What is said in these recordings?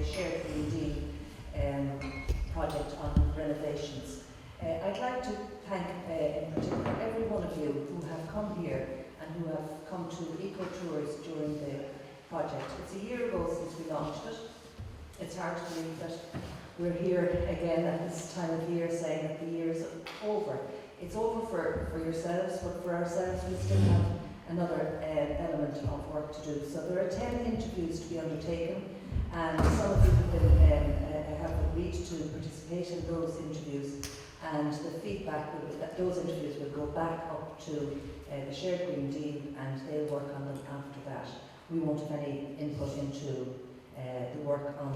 the Shared Green Deal project on renovations. I'd like to thank in particular every one of you who have come here and who have come to Eco Tours during the project. It's a year ago since we launched it. It's hard to believe that we're here again at this time of year saying that the year is over. It's over for yourselves, but for ourselves we still have another element of work to do. So there are 10 interviews to be undertaken, and some of you have agreed to participate in those interviews, and the feedback will be that those interviews will go back up to the Shared Green Deal, and they'll work on them after that. We won't have any input into the work on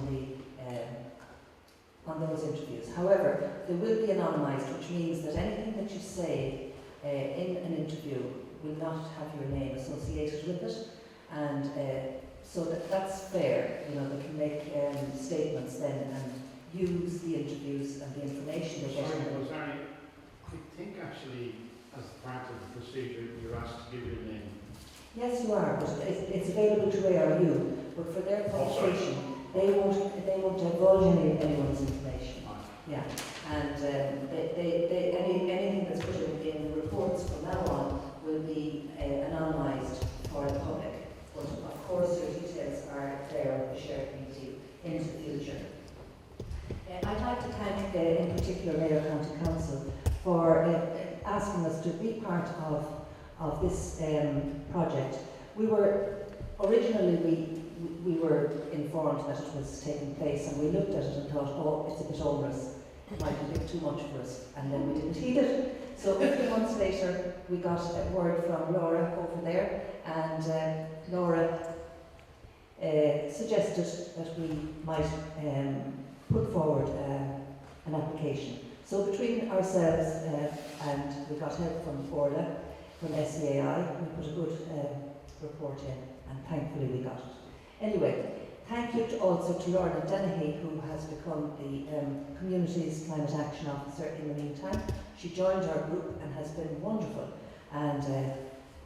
those interviews. However, they will be anonymised, which means that anything that you say in an interview will not have your name associated with it, and so that's fair. You know, they can make statements then and use the interviews and the information they get. Sorry, I think actually as part of the procedure you're asked to give your name. Yes, you are, but it's available to ARU, but for their publication, they won't divulge anyone's information. Yeah, and anything that's put in the reports from now on will be anonymised for the public. But of course, your details are there on the Shared Green Deal into the future. I'd like to thank in particular Mayo County Council for asking us to be part of this project. We were originally we were informed that it was taking place, and we looked at it and thought, oh, it's a bit onerous, it might be a bit too much for us, and then we didn't heed it. So a few months later we got a word from Laura over there, and Laura suggested that we might put forward an application. So between ourselves and we got help from Orla, from SEAI, we put a good report in, and thankfully we got it. Anyway, thank you also to Lorna Dennehy, who has become the Communities Climate Action Officer in the meantime. She joined our group and has been wonderful, and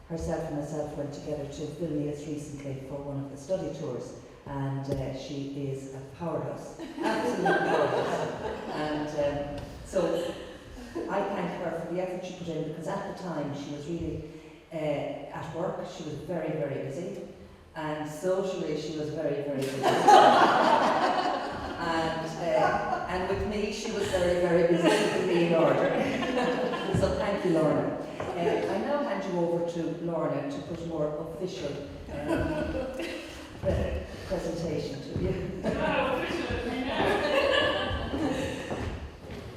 herself and myself went together to Vilnius recently for one of the study tours, and she is a powerhouse, absolute powerhouse. And so I thank her for the effort she put in, because at the time she was really at work. She was very, very busy, and socially she was very, very busy. And with me she was very, very busy keeping me in order. So thank you, Lorna. I now hand you over to Lorna to put a more official presentation to you.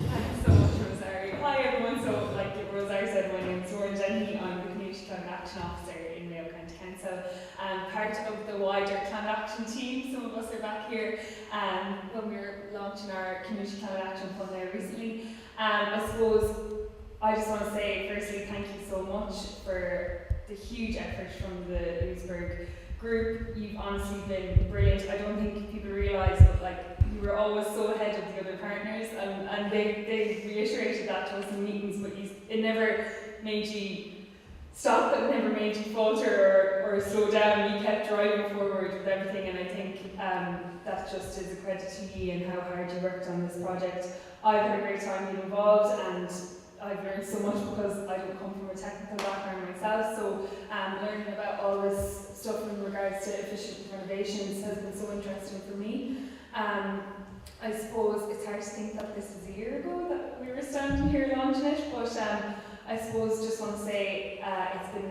Thanks so much, Rosario. Hi everyone. So, like Rosario said, my name is Lorna Dennehy. I'm the Community Climate Action Officer in Mayo County Council, and part of the wider climate action team. Some of us are back here when we were launching our Community Climate Action Fund there recently. I suppose I just want to say, firstly, thank you so much for the huge effort from the Lewisburg group. You've honestly been brilliant. I don't think people realise, but like, you were always so ahead of the other partners, and they reiterated that to us in meetings, but it never made you stop, it never made you falter or slow down. You kept driving forward with everything, and I think that just is a credit to you and how hard you worked on this project. I've had a great time being involved, and I've learned so much because I don't come from a technical background myself, so learning about all this stuff in regards to efficient renovations has been so interesting for me. I suppose it's hard to think that this was a year ago that we were standing here launching it, but I suppose just want to say it's been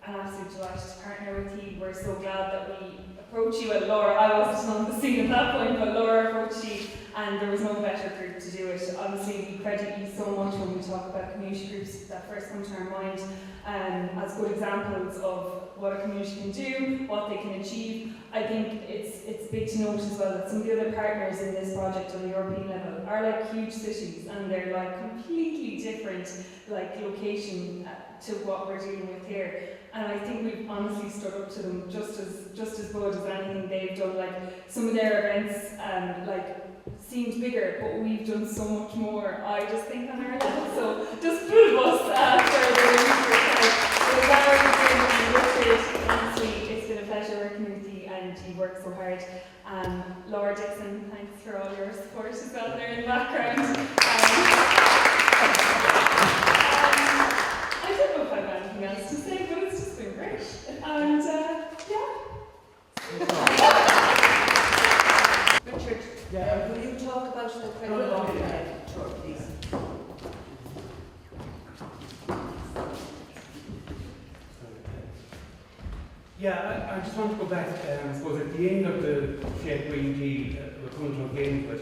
an absolute delight to partner with you. We're so glad that we approached you, and Laura, I wasn't on the scene at that point, but Laura approached you, and there was no better group to do it. Honestly, we credit you so much when we talk about community groups that first come to our mind as good examples of what a community can do, what they can achieve. I think it's big to note as well that some of the other partners in this project on the European level are like huge cities, and they're like completely different like location to what we're dealing with here. And I think we've honestly stood up to them just as good as anything they've done. Like, some of their events seemed bigger, but we've done so much more, I just think, on our level. So just prove us for the honestly, it's been a pleasure working with you, and you work so hard. Laura Dixon, thanks for all your support as well there in the background. I don't know if I have anything else to say, but it's just been great. And Richard, will you talk about the credit tour, please? Yeah, I just want to go back, I suppose, at the end of the Shared Green Deal, we're coming to an end, but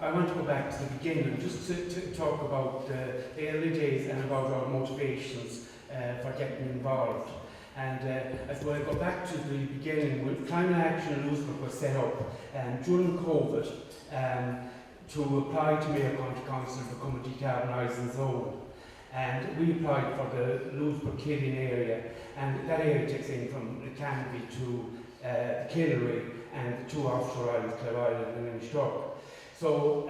I want to go back to the beginning, just to talk about the early days and about our motivations for getting involved. And I suppose I go back to the beginning, when Climate Action in Louisburgh was set up during COVID to apply to Mayo County Council to become a decarbonising zone. And we applied for the Louisburgh-Killeen area, and that area takes in from the Canopy to the Killery and the two offshore islands, Clare Island and Inishtuck. So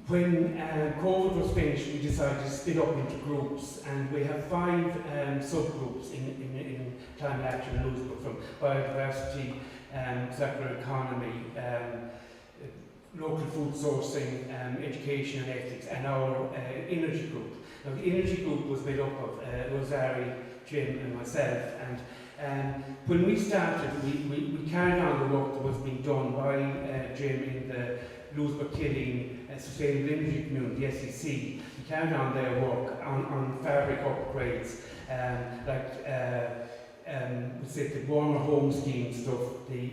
when COVID was finished, we decided to split up into groups, and we have 5 subgroups in Climate Action in Louisburgh, from biodiversity, circular economy, local food sourcing, education and ethics, and our energy group. Now, the energy group was made up of Rosari, Jim and myself, and when we started, we carried on the work that was being done by Jim in the Louisburgh-Killeen Sustainable Energy Community, the SEC. We carried on their work on fabric upgrades, we said the warmer home scheme stuff, the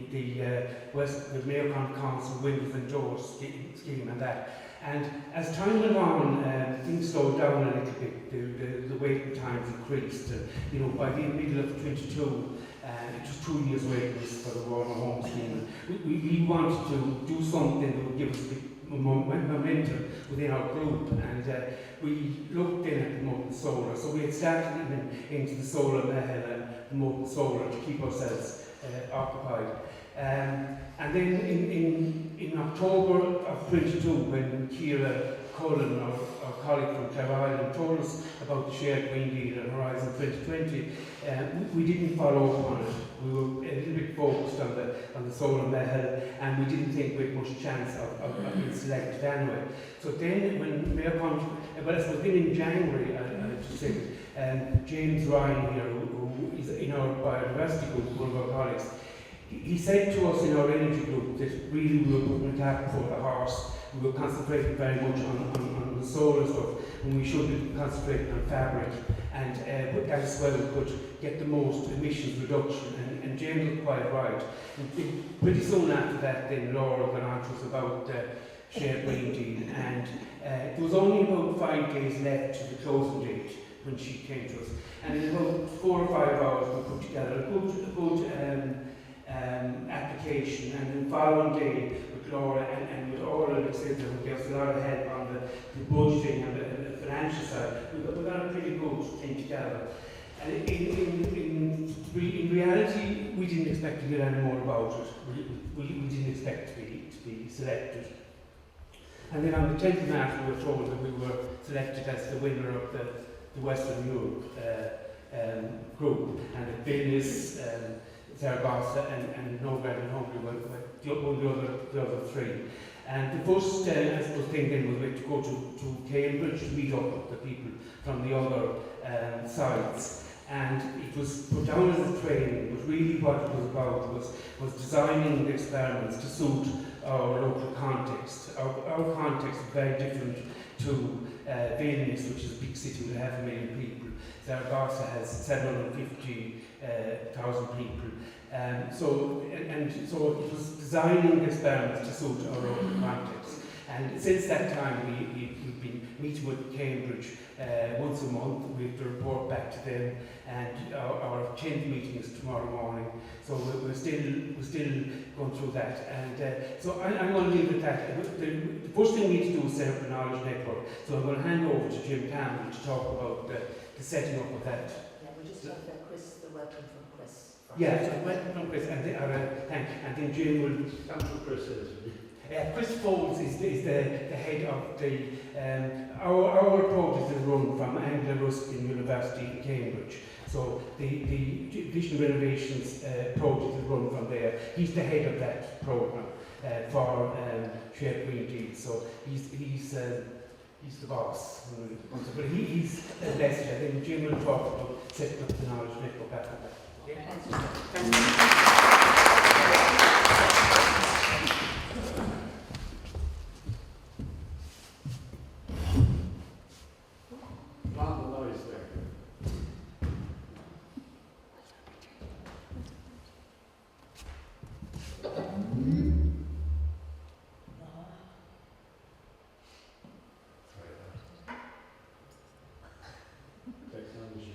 Mayo County Council windows and doors scheme and that. And as time went on, things slowed down a little bit. The waiting times increased. By the middle of 22, it was 2 years waiting for the warmer home scheme. We wanted to do something that would give us a bit momentum within our group, and we looked in at the molten solar. So we had started into the solar Mehel and the molten solar to keep ourselves occupied. And then in October of 22, when Ciara Cullen, our colleague from Clare Island, told us about the Shared Green Deal and Horizon 2020, we didn't follow up on it. We were a little bit focused on the solar Mehel, and we didn't think we had much chance of being selected anyway. So then, when Mayo County, I suppose then in January, I just said, James Ryan here, who is in our biodiversity group, one of our colleagues, he said to us in our energy group that really we were putting the cart before the horse. We were concentrating very much on the solar stuff, when we should be concentrating on fabric, and that as well could get the most emissions reduction. And James was quite right. And pretty soon after that, then Laura went on to us about the Shared Green Deal, and there was only about 5 days left to the closing date when she came to us. And in about 4 or 5 hours, we put together a good application, and then the following day with Laura and with all of the extent who gave us a lot of help on the budgeting and the financial side, we got a pretty good thing together. And in reality, we didn't expect to hear any more about it. We didn't expect to be selected. And then on the 10th of March, we were told that we were selected as the winner of the Western Europe group, and that Vilnius, Zaragoza and Novgorod and Hungary were the other 3. And the first I suppose, thing then was to go to Cambridge to meet up with the people from the other sites. And it was put down as a training, but really what it was about was designing the experiments to suit our local context. Our context is very different to Vilnius, which is a big city with 500,000 people. Zaragoza has 750,000 people. So it was designing the experiments to suit our local context. And since that time, we've been meeting with Cambridge once a month. We have to report back to them, and our 10th meeting is tomorrow morning. So we're still going through that. And so I'm going to leave it at that. The first thing we need to do is set up a knowledge network. So I'm going to hand over to Jim Campbell to talk about the setting up of that. Yeah, we'll just have Chris, the welcome from Chris. Yeah, so welcome from Chris, and then Jim will. That's what Chris is. Chris Foles is the head of the, our project is run from Anglia Ruskin University in Cambridge. So the additional renovations project is run from there. He's the head of that programme for Shared Green Deal. So he's the boss. But he's a message. I think Jim will talk about setting up the knowledge network after that. Lot of noise there. Technology.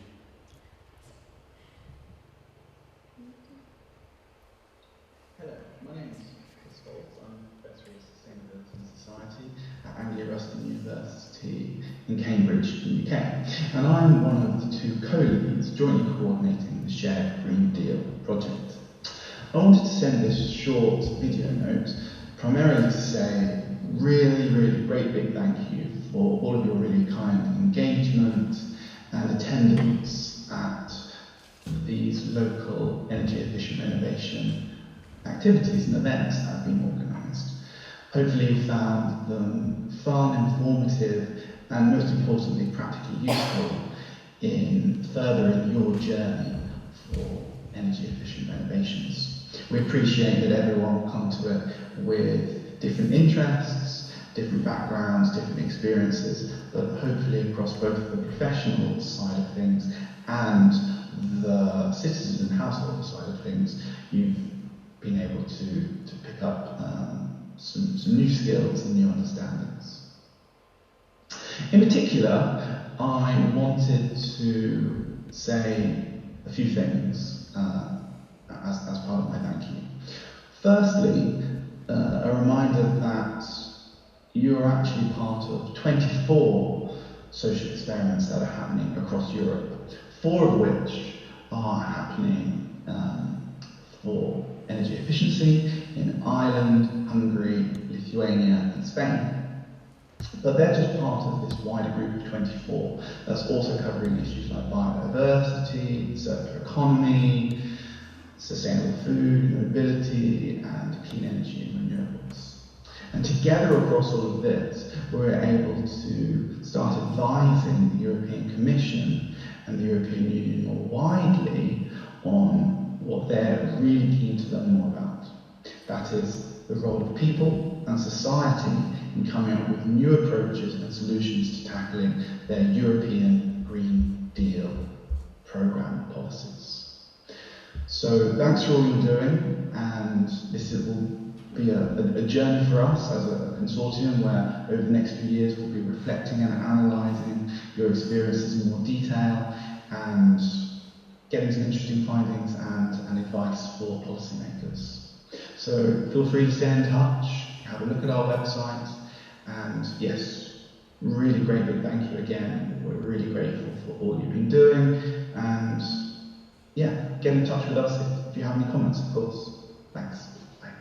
Hello, my name is Chris Foles. I'm Professor of Sustainability and Society at Anglia Ruskin University in Cambridge, in the UK. And I'm one of the two co-leads jointly coordinating the Shared Green Deal project. I wanted to send this short video note primarily to say really great big thank you for all of your really kind engagement and attendance at these local energy efficient renovation activities and events that have been organised. Hopefully you found them fun, informative and most importantly practically useful in furthering your journey for energy efficient renovations. We appreciate that everyone will come to it with different interests, different backgrounds, different experiences, but hopefully across both the professional side of things and the citizens and household side of things, you've been able to pick up some new skills and new understandings. In particular, I wanted to say a few things as part of my thank you. Firstly, a reminder that you're actually part of 24 social experiments that are happening across Europe, 4 of which are happening for energy efficiency in Ireland, Hungary, Lithuania and Spain. But they're just part of this wider group of 24 that's also covering issues like biodiversity, circular economy, sustainable food, mobility and clean energy and renewables. And together across all of this, we're able to start advising the European Commission and the European Union more widely on what they're really keen to learn more about. That is the role of people and society in coming up with new approaches and solutions to tackling their European Green Deal programme policies. So thanks for all you're doing, and this will be a journey for us as a consortium where over the next few years we'll be reflecting and analysing your experiences in more detail and getting some interesting findings and advice for policymakers. So feel free to stay in touch, have a look at our website, and yes, really great big thank you again. We're really grateful for all you've been doing, and yeah, get in touch with us if you have any comments, of course. Thanks. Bye.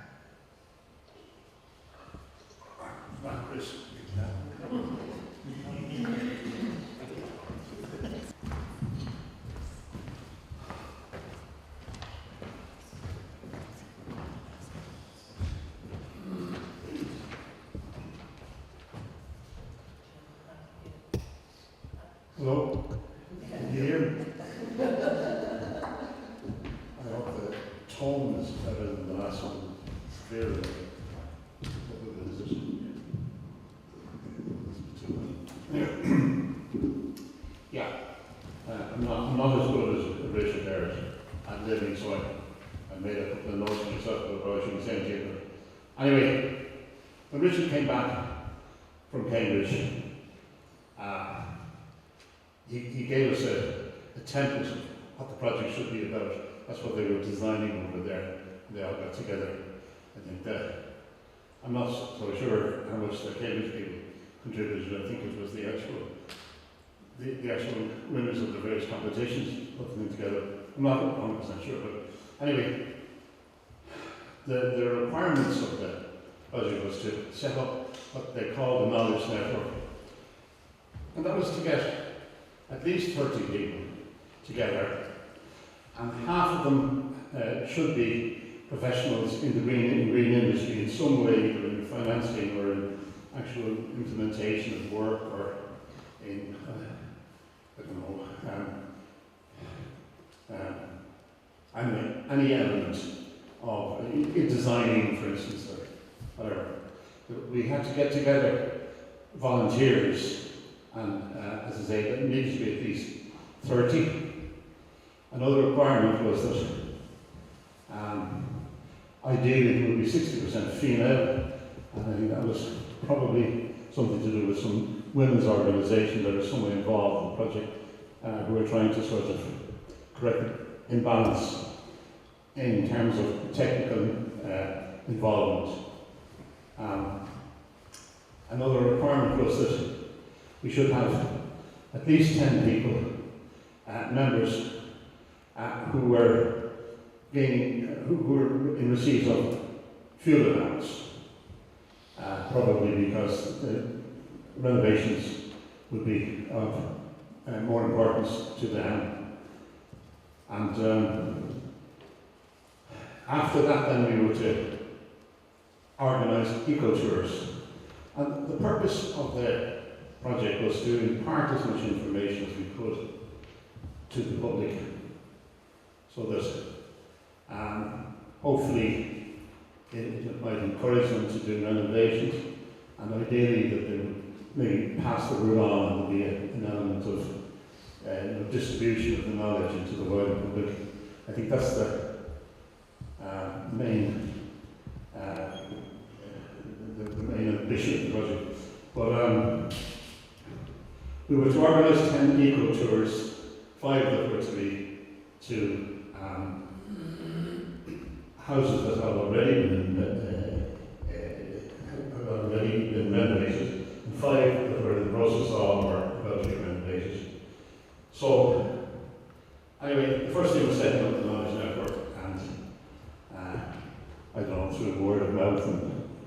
Right, Chris. Hello? Can you hear me? I hope the tone is better than the last one. Clearly. Yeah. I'm not as good as Rachel Barrett at living, so I made a couple of notes myself about what I should be saying to you. But anyway, when Richard came back from Cambridge, he gave us a template of what the project should be about. That's what they were designing over there. They all got together. I think that I'm not so sure how much the Cambridge people contributed. I think it was the actual winners of the various competitions putting them together. I'm not 100% sure, but anyway, the requirements of project was to set up what they call the knowledge network. And that was to get at least 30 people together, and half of them should be professionals in the green industry in some way, either in financing or in actual implementation of work, or in, I don't know, any element of in designing, for instance, or whatever. We had to get together volunteers, and as I say, there needs to be at least 30. Another requirement was that ideally it would be 60% female, and I think that was probably something to do with some women's organisations that are somewhat involved in the project, who are trying to sort of correct the imbalance in terms of technical involvement. Another requirement was that we should have at least 10 people, members, who were in receipt of fuel allowance, probably because the renovations would be of more importance to them. And after that, then we were to organise eco-tours. And the purpose of the project was to impart as much information as we could to the public, so that hopefully it might encourage them to do renovations, and ideally that they would maybe pass the word on, and there'll be an element of distribution of the knowledge into the wider public. I think that's the main ambition of the project. But we were to organise 10 eco-tours, 5 that were to be to houses that have already been renovated, and 5 that were in the process of or about to be renovated. So, anyway, the first thing was setting up the knowledge network, and I don't know, through word of mouth and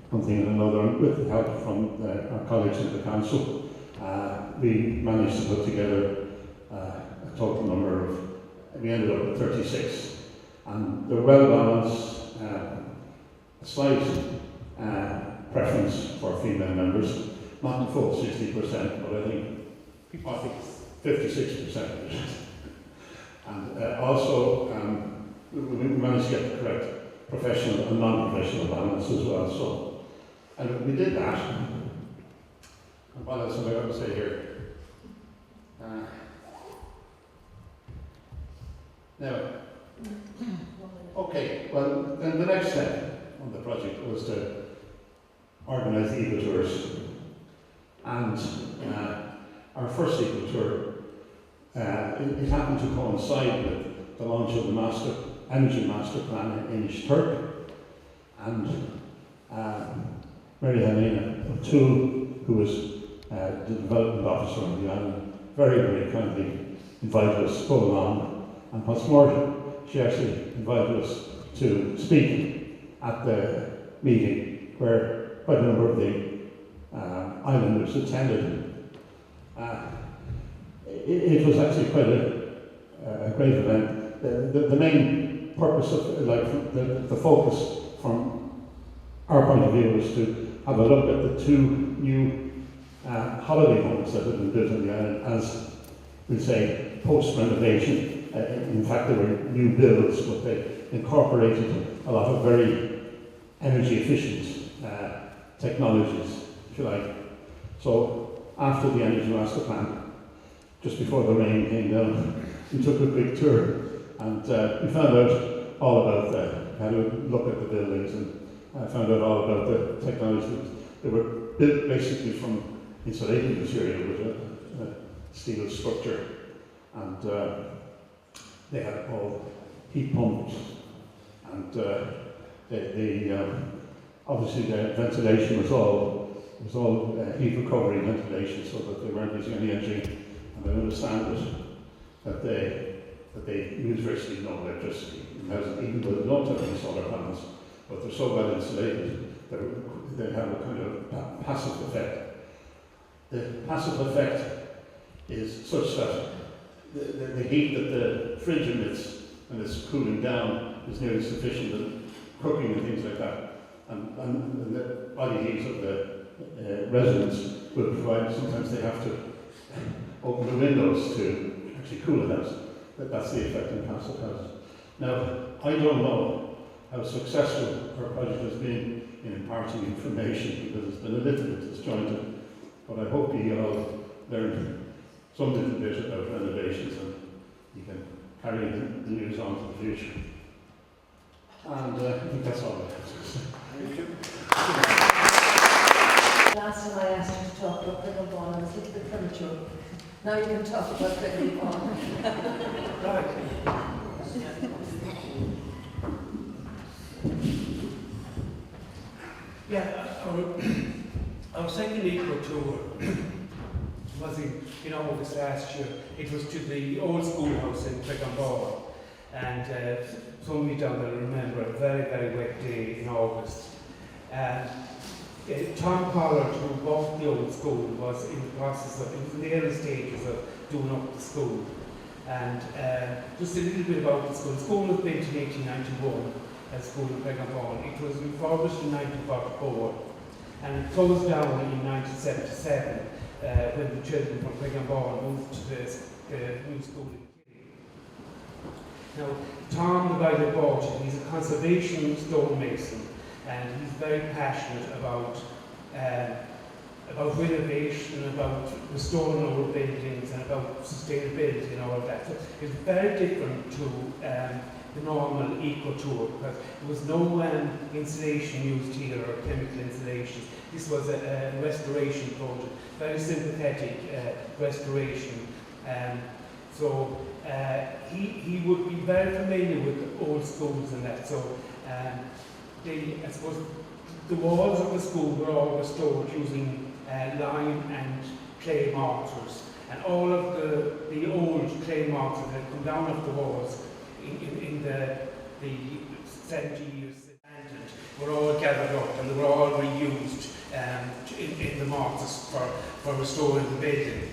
one thing and another, with the help from our colleagues in the council, we managed to put together a total number of, we ended up with 36. And they're well balanced, a slight preference for female members, not the full 60%, but I think 56%. And also, we managed to get the correct professional and non-professional balance as well. So, and we did that. And what else have I got to say here? Now, okay, well, then the next step on the project was to organise the eco-tours. And our first eco-tour, it happened to coincide with the launch of the Energy Master Plan in Ishturk. And Mary Helena O'Toole, who was the development officer on the island, very, very kindly invited us to go along. And what's more, she actually invited us to speak at the meeting where quite a number of the islanders attended. It was actually quite a great event. The main purpose of the focus from our point of view was to have a look at the 2 new holiday homes that had been built on the island as, we say, post-renovation. In fact, they were new builds, but they incorporated a lot of very energy efficient technologies, if you like. So after the Energy Master Plan, just before the rain came down, we took a quick tour, and we found out all about had a look at the buildings, and found out all about the technologies. They were built basically from insulating material with a steel structure, and they had all heat pumps, and obviously the ventilation was all heat recovery ventilation, so that they weren't using any energy. And I understand that they use virtually no electricity, even though they don't have any solar panels, but they're so well insulated that they have a kind of passive effect. The passive effect is such that the heat that the fridge emits when it's cooling down is nearly sufficient in cooking and things like that. And the body heat of the residents will provide, sometimes they have to open the windows to actually cool a house. That's the effect in passive houses. Now, I don't know how successful our project has been in imparting information because it's been a little bit disjointed, but I hope you all learned some little bit about renovations and you can carry the news on to the future. And I think that's all I have to say. Thank you. Last time I asked you to talk about Creggan Vaughan, I was a little bit premature. Now you can talk about Creggan Vaughan. Right. Yeah, our second eco tour was in August last year. It was to the old schoolhouse in Creggan Vaughan, and some of you down there remember a very, very wet day in August. Tom Pollard, who bought the old school, was in the process of, it was in the early stages of doing up the school. And just a little bit about the school. The school was built in 1891 as a school in Creggan Vaughan. It was refurbished in 1944 and it closed down in 1977 when the children from Creggan Vaughan moved to the new school in Killeen. Now, Tom, the guy that bought it, he's a conservation stonemason and he's very passionate about renovation, about restoring old buildings and about sustainability and all of that. So it's very different to the normal eco tour because there was no insulation used here or chemical insulation. This was a restoration project, very sympathetic restoration. So he would be very familiar with the old schools and that. So I suppose the walls of the school were all restored using lime and clay mortars, and all of the old clay mortars that had come down off the walls in the 70 years were all gathered up and they were all reused in the mortars for restoring the building.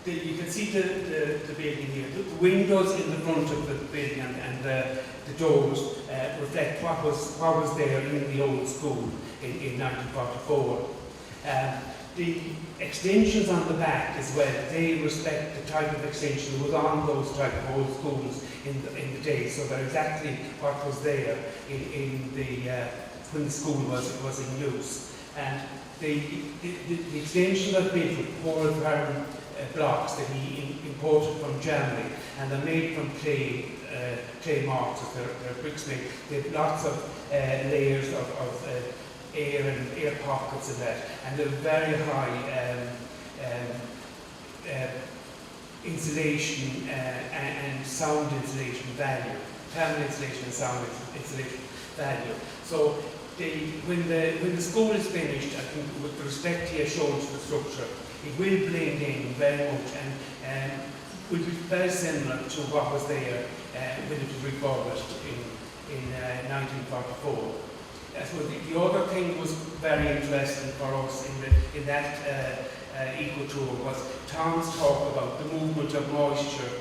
You can see the building here. The windows in the front of the building and the doors reflect what was there in the old school in 1944. The extensions on the back as well, they reflect the type of extension that was on those type of old schools in the day, so they're exactly what was there when the school was in use. And the extensions are built with polycarbon blocks that he imported from Germany, and they're made from clay mortars. They're bricks made. They have lots of layers of air and air pockets and that, and they're very high insulation and sound insulation value, thermal insulation and sound insulation value. So when the school is finished, I think with the respect here shown to the structure, it will blend in very much and will be very similar to what was there when it was refurbished in 1944. So the other thing that was very interesting for us in that eco tour was Tom's talk about the movement of moisture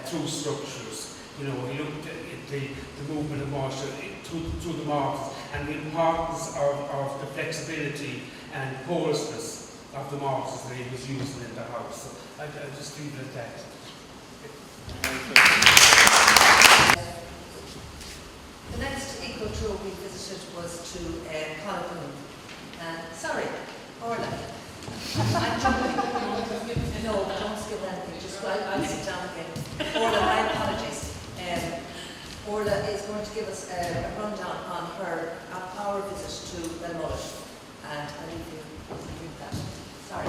through structures. You know, he looked at the movement of moisture through the mortars and the importance of the flexibility and porousness of the mortars that he was using in the house. So I'll just leave it at that. The next eco tour we visited was to Colquhoun. Sorry, Orla. I'm jumping. No, don't skip anything. Just I'll sit down again. Orla, my apologies. Orla is going to give us a rundown on our visit to Belmullet. And I leave you with that. Sorry.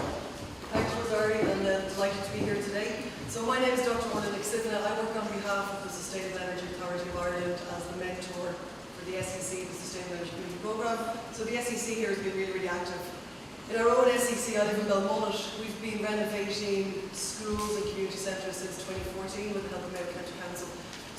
Thanks, Rosario, and delighted to be here today. So my name is Dr. Orla Nicksivna. I work on behalf of the Sustainable Energy Authority of Ireland as the mentor for the SEC, the Sustainable Energy Community Programme. So the SEC here has been really, really active. In our own SEC, I live in Belmullet, we've been renovating schools and community centres since 2014 with the help of Mayo County Council.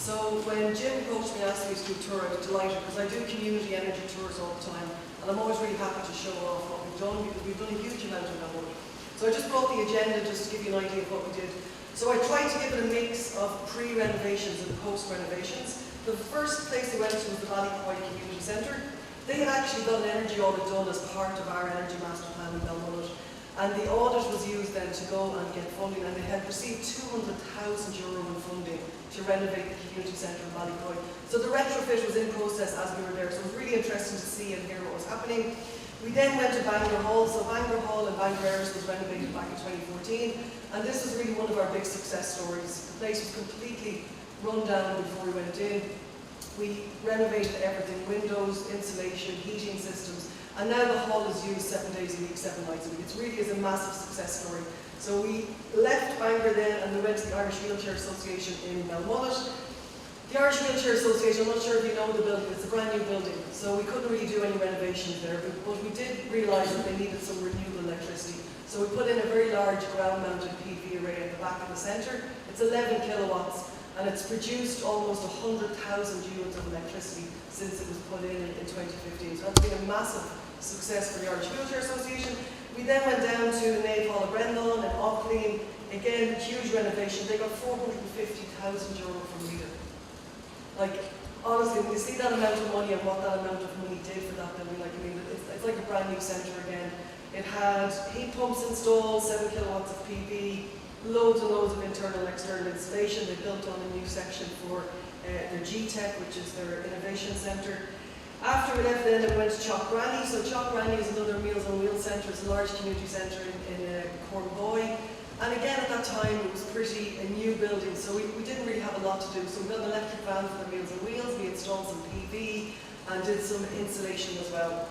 So when Jim approached me and asked me to do a tour, I was delighted because I do community energy tours all the time, and I'm always really happy to show off what we've done because we've done a huge amount of that work. So I just brought the agenda just to give you an idea of what we did. So I tried to give it a mix of pre-renovations and post-renovations. The first place we went to was the Ballycoy Community Centre. They had actually got an energy audit done as part of our energy master plan in Belmullet. And the audit was used then to go and get funding, and they had received €200,000 in funding to renovate the community centre in Ballycoy. So the retrofit was in process as we were there, so it was really interesting to see and hear what was happening. We then went to Bangor Hall. So Bangor Hall in Bangor Airs was renovated back in 2014, and this was really one of our big success stories. The place was completely run down before we went in. We renovated everything: windows, insulation, heating systems, and now the hall is used 7 days a week, 7 nights a week. It really is a massive success story. So we left Bangor then and we went to the Irish Wheelchair Association in Belmullet. The Irish Wheelchair Association, I'm not sure if you know the building, it's a brand new building, so we couldn't really do any renovations there, but we did realise that they needed some renewable electricity. So we put in a very large ground-mounted PV array at the back of the centre. It's 11 kilowatts, and it's produced almost 100,000 units of electricity since it was put in 2015. So that's been a massive success for the Irish Wheelchair Association. We then went down to the Nave Hall of Brendon and Auckland. Again, huge renovation. They got €450,000 from Leader. Like, honestly, when you see that amount of money and what that amount of money did for that building, like, I mean, it's like a brand new centre again. It had heat pumps installed, 7 kilowatts of PV, loads and loads of internal and external installation. They built on a new section for their GTEC, which is their innovation centre. After we left then, we went to Chalk Granny. So Chalk Granny is another Meals on Wheels centre. It's a large community centre in Cornboy. And again, at that time, it was a new building, so we didn't really have a lot to do. So we built an electric van for the Meals on Wheels, we installed some PV, and did some insulation as well.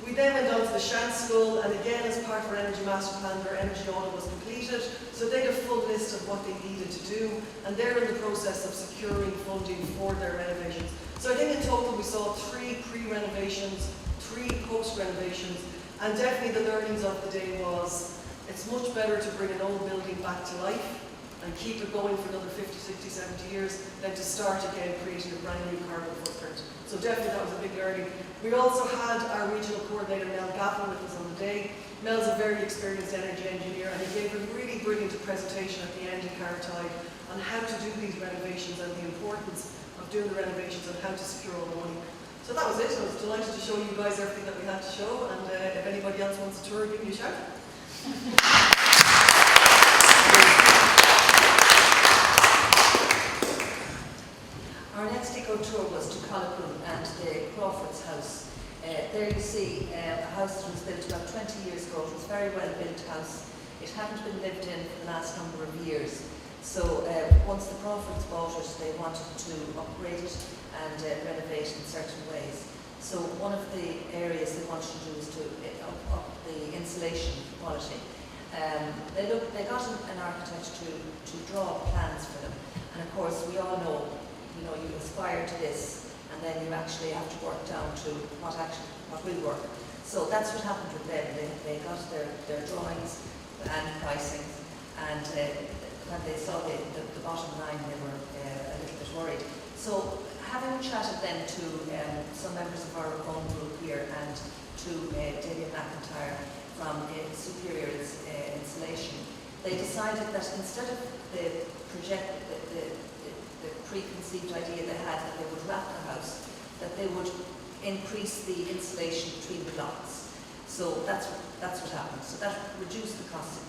We then went on to the Shant School, and again, as part of our Energy Master Plan, their energy audit was completed. So they had a full list of what they needed to do, and they're in the process of securing funding for their renovations. So I think in total we saw 3 pre-renovations, 3 post-renovations, and definitely the learnings of the day was it's much better to bring an old building back to life and keep it going for another 50, 60, 70 years than to start again creating a brand new carbon footprint. So definitely that was a big learning. We also had our regional coordinator Mel Gavin with us on the day. Mel's a very experienced energy engineer, and he gave a really brilliant presentation at the end in Cartide on how to do these renovations and the importance of doing the renovations and how to secure all the money. So that was it. I was delighted to show you guys everything that we had to show, and if anybody else wants a tour, give me a shout. Our next eco tour was to Colquhoun and the Crawford's house. There you see a house that was built about 20 years ago. It was a very well built house. It hadn't been lived in for the last number of years. So once the Crawfords bought it, they wanted to upgrade it and renovate in certain ways. So one of the areas they wanted to do was to up the insulation quality. They got an architect to draw plans for them. And of course, we all know, you aspire to this, and then you actually have to work down to what will work. So that's what happened with them. They got their drawings and pricing, and when they saw the bottom line, they were a little bit worried. So having chatted then to some members of our own group here and to David McIntyre from Superior Insulation, they decided that instead of the preconceived idea they had that they would wrap the house, that they would increase the insulation between the blocks. So that's what happened. So that reduced the cost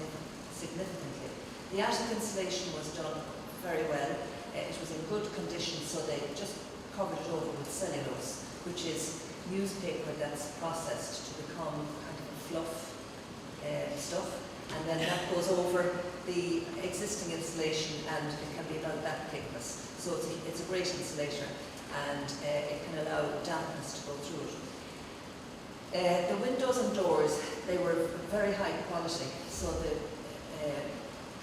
significantly. The attic insulation was done very well. It was in good condition, so they just covered it over with cellulose, which is newspaper that's processed to become kind of a fluff stuff, and then that goes over the existing insulation, and it can be about that thickness. So it's a great insulator, and it can allow dampness to go through it. The windows and doors, they were very high quality, so the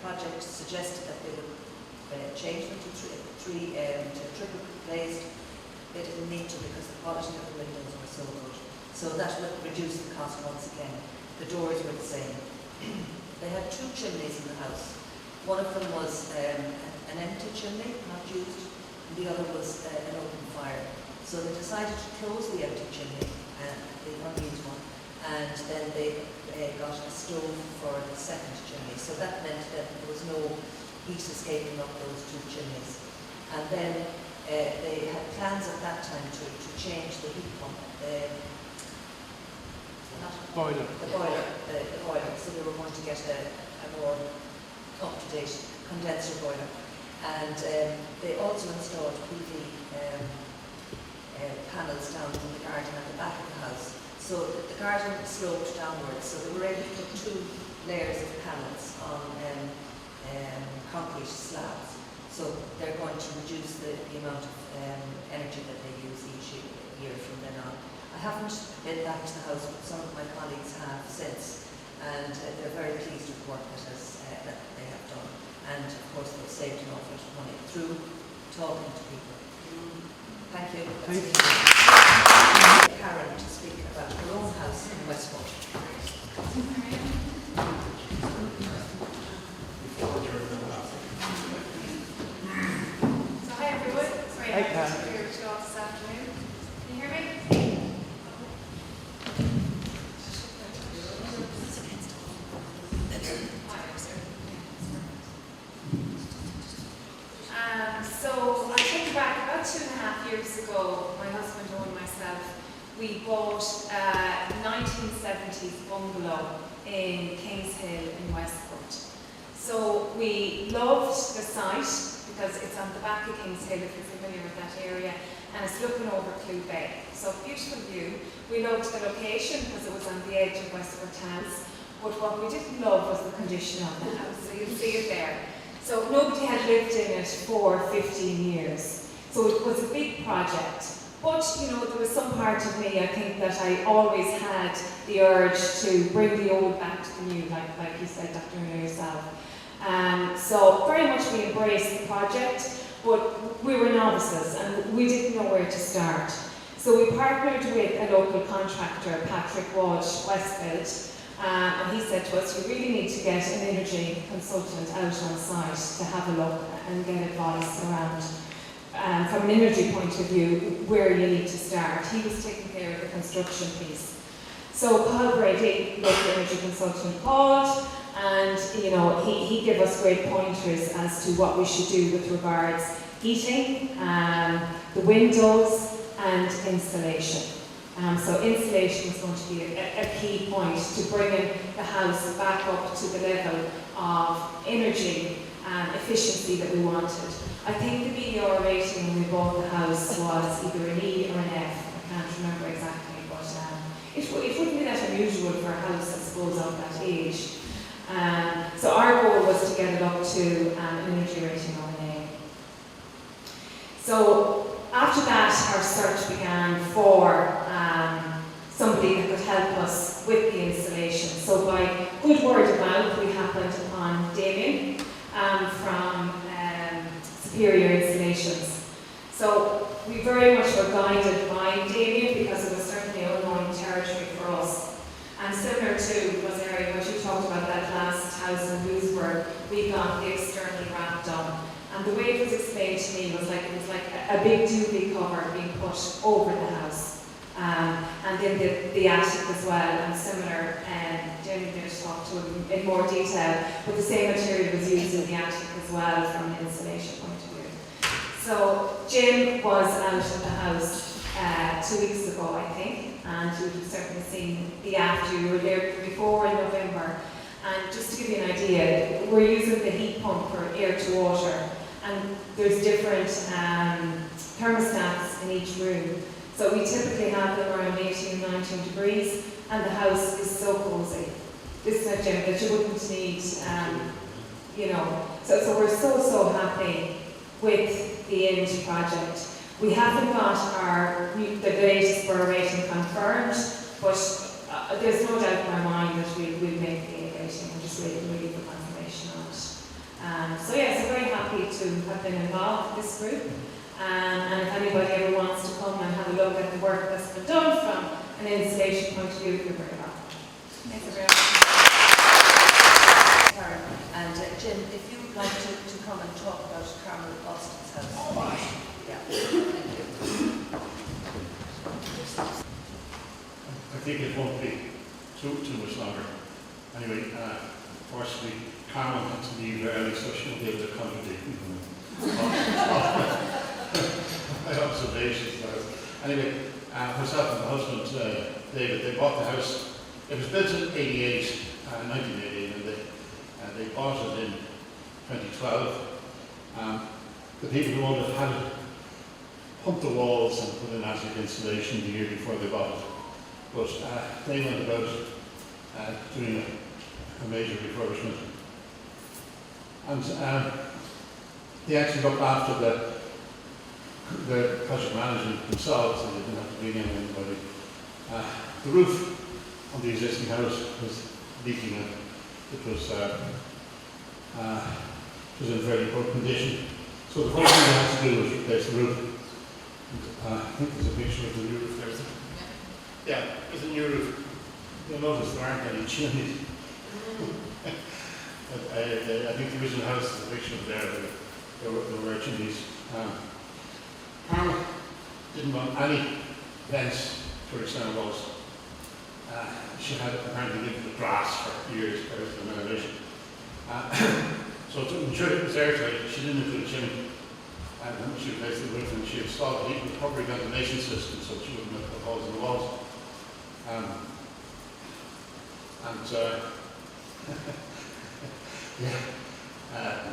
project suggested that they would change them to triple glazed. They didn't need to because the quality of the windows were so good. So that would reduce the cost once again. The doors were the same. They had 2 chimneys in the house. One of them was an empty chimney, not used. and the other was an open fire. So they decided to close the empty chimney, and the unused one, and then they got a stove for the second chimney. So that meant that there was no heat escaping up those two chimneys. And then they had plans at that time to change the heat pump, the boiler. So they were going to get a more up-to-date condenser boiler. And they also installed PV panels down in the garden at the back of the house. So the garden sloped downwards, so they were able to put 2 layers of panels on concrete slabs. So they're going to reduce the amount of energy that they use each year from then on. I haven't been back to the house, but some of my colleagues have since, and they're very pleased with the work that they have done. And of course they've saved an awful lot of money through talking to people. Thank you. Thank you. Karen to speak about her own house in Westport. So hi everyone, it's very nice to be here to show off this afternoon. Can you hear me? So I think back about 2.5 years ago, my husband and myself, we bought a 1970s bungalow in Kings Hill in Westport. So we loved the site because it's on the back of Kings Hill, if you're familiar with that area, and it's looking over Clew Bay. So beautiful view. We loved the location because it was on the edge of Westport House, but what we didn't love was the condition of the house. So you'll see it there. So nobody had lived in it for 15 years. So it was a big project. But, you know, there was some part of me, I think, that I always had the urge to bring the old back to the new, like you said, Dr. Miller, yourself. So very much we embraced the project, but we were novices and we didn't know where to start. So we partnered with a local contractor, Patrick Walsh, Westfield, and he said to us, you really need to get an energy consultant out on site to have a look and get advice around, from an energy point of view, where you need to start. He was taking care of the construction piece. So Paul Brady, local energy consultant, called, and you know, he gave us great pointers as to what we should do with regards heating, the windows, and installation. So installation was going to be a key point to bringing the house back up to the level of energy efficiency that we wanted. I think the BER rating when we bought the house was either an E or an F. I can't remember exactly, but it wouldn't be that unusual for a house, I suppose, of that age. So our goal was to get it up to an energy rating of an A. So after that, our search began for somebody that could help us with the installation. So by good word of mouth, we happened upon Damien from Superior Installations. So we very much were guided by Damien because it was certainly unknown territory for us. And similar to Rosario, what you talked about, that last house in Lewisburg, we got the external wrap done. And the way it was explained to me was like it was like a big duvet cover being put over the house. And then the attic as well, and similar, Jenny did talk to it in more detail, but the same material was used in the attic as well from an insulation point of view. So Jim was out of the house 2 weeks ago, I think, and you've certainly seen the after. You were there before in November. And just to give you an idea, we're using the heat pump for air to water, and there's different thermostats in each room. So we typically have them around 18, 19 degrees, and the house is so cozy. This is a gym that you wouldn't need, you know. So we're so happy with the energy project. We haven't got the latest BER rating confirmed, but there's no doubt in our mind that we'll make the A rating. We're just waiting really for confirmation on it. So yeah, so very happy to have been involved with this group. And if anybody ever wants to come and have a look at the work that's been done from an installation point of view, you're very welcome. Thanks everyone. Karen, and Jim, if you'd like to come and talk about Carmel Austin's house. think it won't be too much longer. Anyway, fortunately, Carmen had to leave early, so she won't be able to contradict me. My observations. Anyway, herself and the husband, David, they bought the house. It was built in 1988, and they bought it in 2012. The people who owned it had pumped the walls and put in attic insulation the year before they bought it. But they went about doing a major refurbishment. And they actually looked after the project management themselves, and they didn't have to bring in anybody. The roof on the existing house was leaking, and it was in very poor condition. So the first thing they had to do was replace the roof. And, I think there's a picture of the new roof there, isn't there? Yeah, there's a new roof. You'll notice there aren't any chimneys. But, I think the original house is a picture of there were chimneys. Carmen didn't want any vents to her external walls. She had apparently lived in the grass for years prior to the renovation. So to ensure it was airtight, she didn't include a chimney. And when she replaced the roof, and she installed a heat and recovery ventilation system so she wouldn't have the holes in the walls.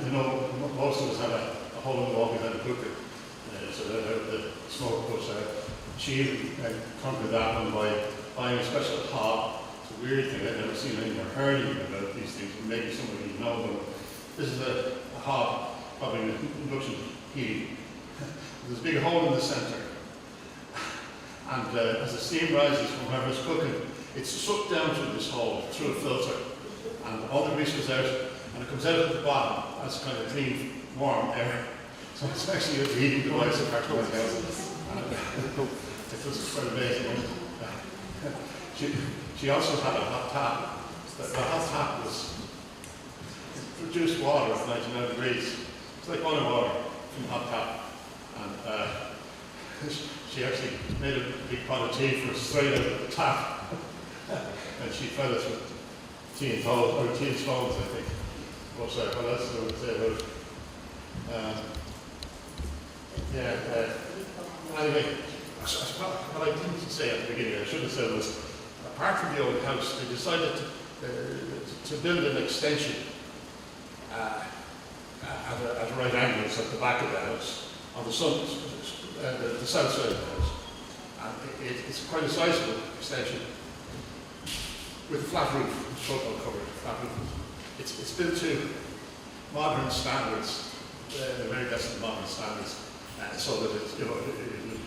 You know, most of us have a hole in the wall behind the cooker, so that the smoke goes out. She conquered that one by buying a special hob. It's a weird thing, I've never seen anything or heard anything about these things. Maybe somebody knows them. This is a hob, probably induction heating. There's a big hole in the centre. And as the steam rises from whoever's cooking, it's sucked down through this hole, through a filter. And all the grease goes out, and it comes out at the bottom as kind of clean, warm air. So it's actually a heating device apart from the house. It was quite amazing. She also had a hot tap. The hot tap produced water at 99 degrees. It's like boiling water from the hot tap. And she actually made a big pot of tea for us straight out of the tap. And she fed us with tea and toast, or tea and scones, I think. But what else I would say about anyway, what I didn't say at the beginning, I should have said was, apart from the old house, they decided to build an extension at right angles at the back of the house, on the south side of the house. And it's quite a sizable extension with a flat roof, shotgun covered, flat roof. It's built to modern standards, the very best of modern standards, so that it would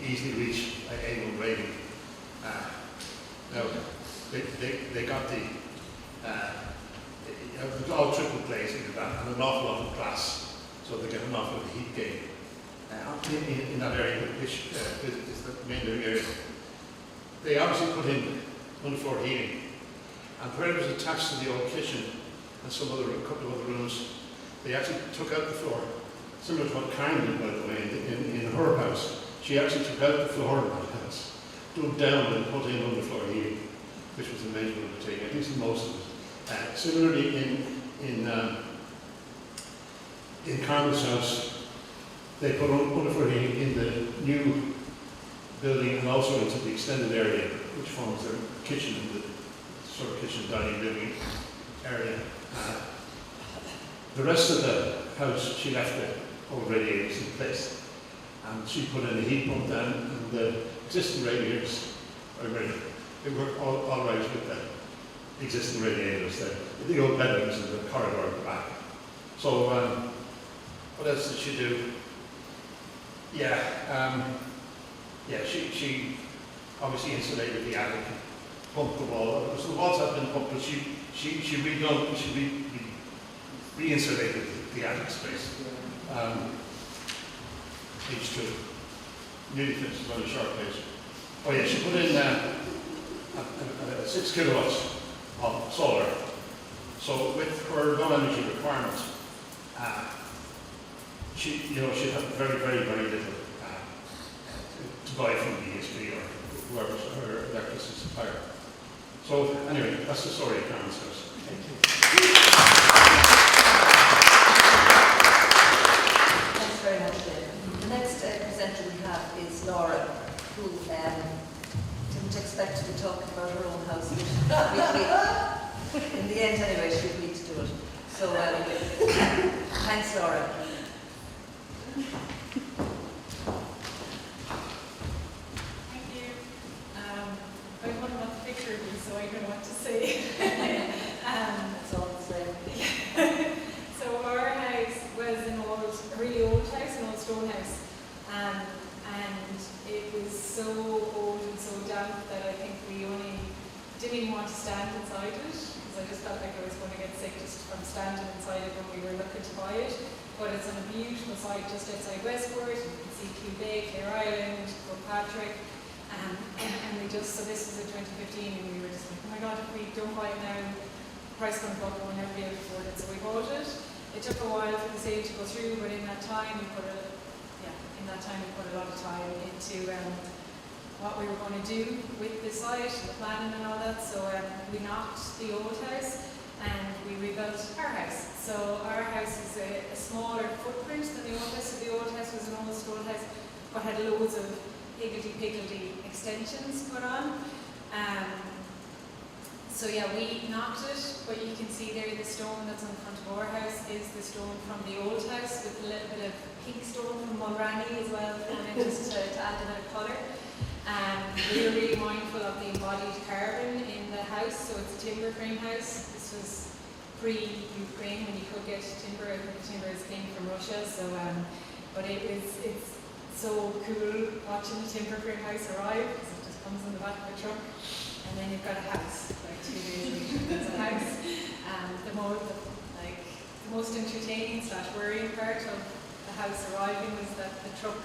easily reach A1 rating. Now, they got all triple glazing and that, and an awful lot of glass, so they get an awful lot of heat gain in that area, which is the main living area. They obviously put in underfloor heating, and where it was attached to the old kitchen and a couple of other rooms, they actually took out the floor, similar to what Karen did, by the way, in her house. She actually took out the floor in that house, dug down and put in underfloor heating, which was a major undertaking, at least in most of it. Similarly, in Carmen's house, they put underfloor heating in the new building and also into the extended area, which forms their kitchen, the sort of kitchen, dining, living area. The rest of the house, she left the old radiators in place, and she put in a heat pump then, and the existing radiators are ready. They work all right with the existing radiators, the old bedrooms and the corridor at the back. So, what else did she do? She obviously insulated the attic, pumped the wall. So the walls had been pumped, but she re-insulated the attic space. Page 2. Nearly finished, on a short page. Oh yeah, she put in 6 kilowatts of solar. So with her low energy requirements, she'd have very, very, very little to buy from the ESB or whoever's her electricity supplier. So anyway, that's the story of Karen's house. Thank you. Thanks very much, David. The next presenter we have is Laura, who didn't expect to be talking about her own house. In the end, anyway, she agreed to do it. So, thanks, Laura. Thank you. I want to want the picture of you, so I don't know what to say. That's all I'm saying. So our house was a really old house, an old stone house, and it was so old and so damp that I think we only didn't even want to stand inside it, because I just felt like I was going to get sick just from standing inside it when we were looking to buy it. But it's on a beautiful site just outside Westport. You can see Kew Bay, Clare Island, Patrick, and we just, so this was in 2015, and we were just like, oh my God, if we don't buy it now, the price comes up and we'll never be able to afford it. So we bought it. It took a while for the sale to go through, but in that time we put a lot of time into what we were going to do with the site, the planning and all that. So we knocked the old house and we rebuilt our house. So our house is a smaller footprint than the old house. So the old house was an old stone house, but had loads of higgledy-piggledy extensions put on. So yeah, we knocked it, but you can see there the stone that's on the front of our house is the stone from the old house with a little bit of pink stone from Mulranny as well, thrown in just to add a bit of colour. We were really mindful of the embodied carbon in the house, so it's a timber frame house. This was pre-Ukraine when you could get timber. I think the timber came from Russia, so but it's so cool watching the timber frame house arrive because it just comes in the back of a truck. And then you've got a house, like 2 days later, there's a house. The most entertaining / worrying part of the house arriving was that the truck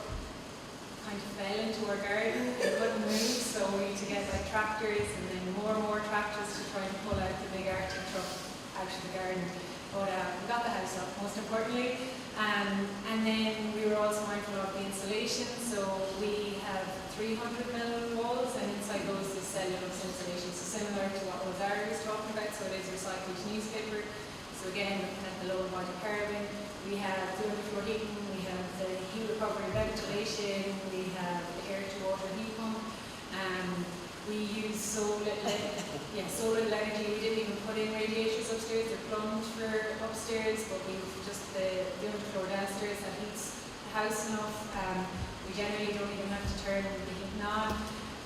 kind of fell into our garden and couldn't move, so we had to get like tractors and then more tractors to try and pull out the big Arctic truck out of the garden. But we got the house up, most importantly. And then we were also mindful of the insulation, so we have 300mm walls, and inside those is cellulose insulation, so similar to what Rosario was talking about, so it is recycled newspaper. So again, looking at the low body carbon, we have the underfloor heating, we have the heat recovery ventilation, we have the air to water heat pump. We use so little energy. We didn't even put in radiators upstairs. They're plumbed for upstairs, but we've just the underfloor downstairs that heats the house enough. We generally don't even have to turn the heating on.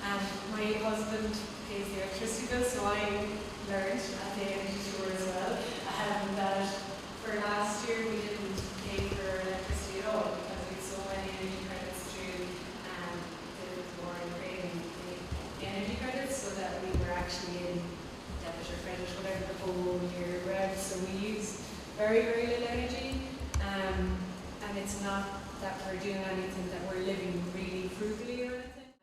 And my husband pays the electricity bill, so I learned at the energy tour as well. That for last year we didn't pay for electricity at all because we had so many energy credits through the war in Ukraine. Energy credits, so that we were actually in debit or credit, whatever, the whole year round. So we use very little energy, and it's not that we're doing anything that we're living really frugally or anything.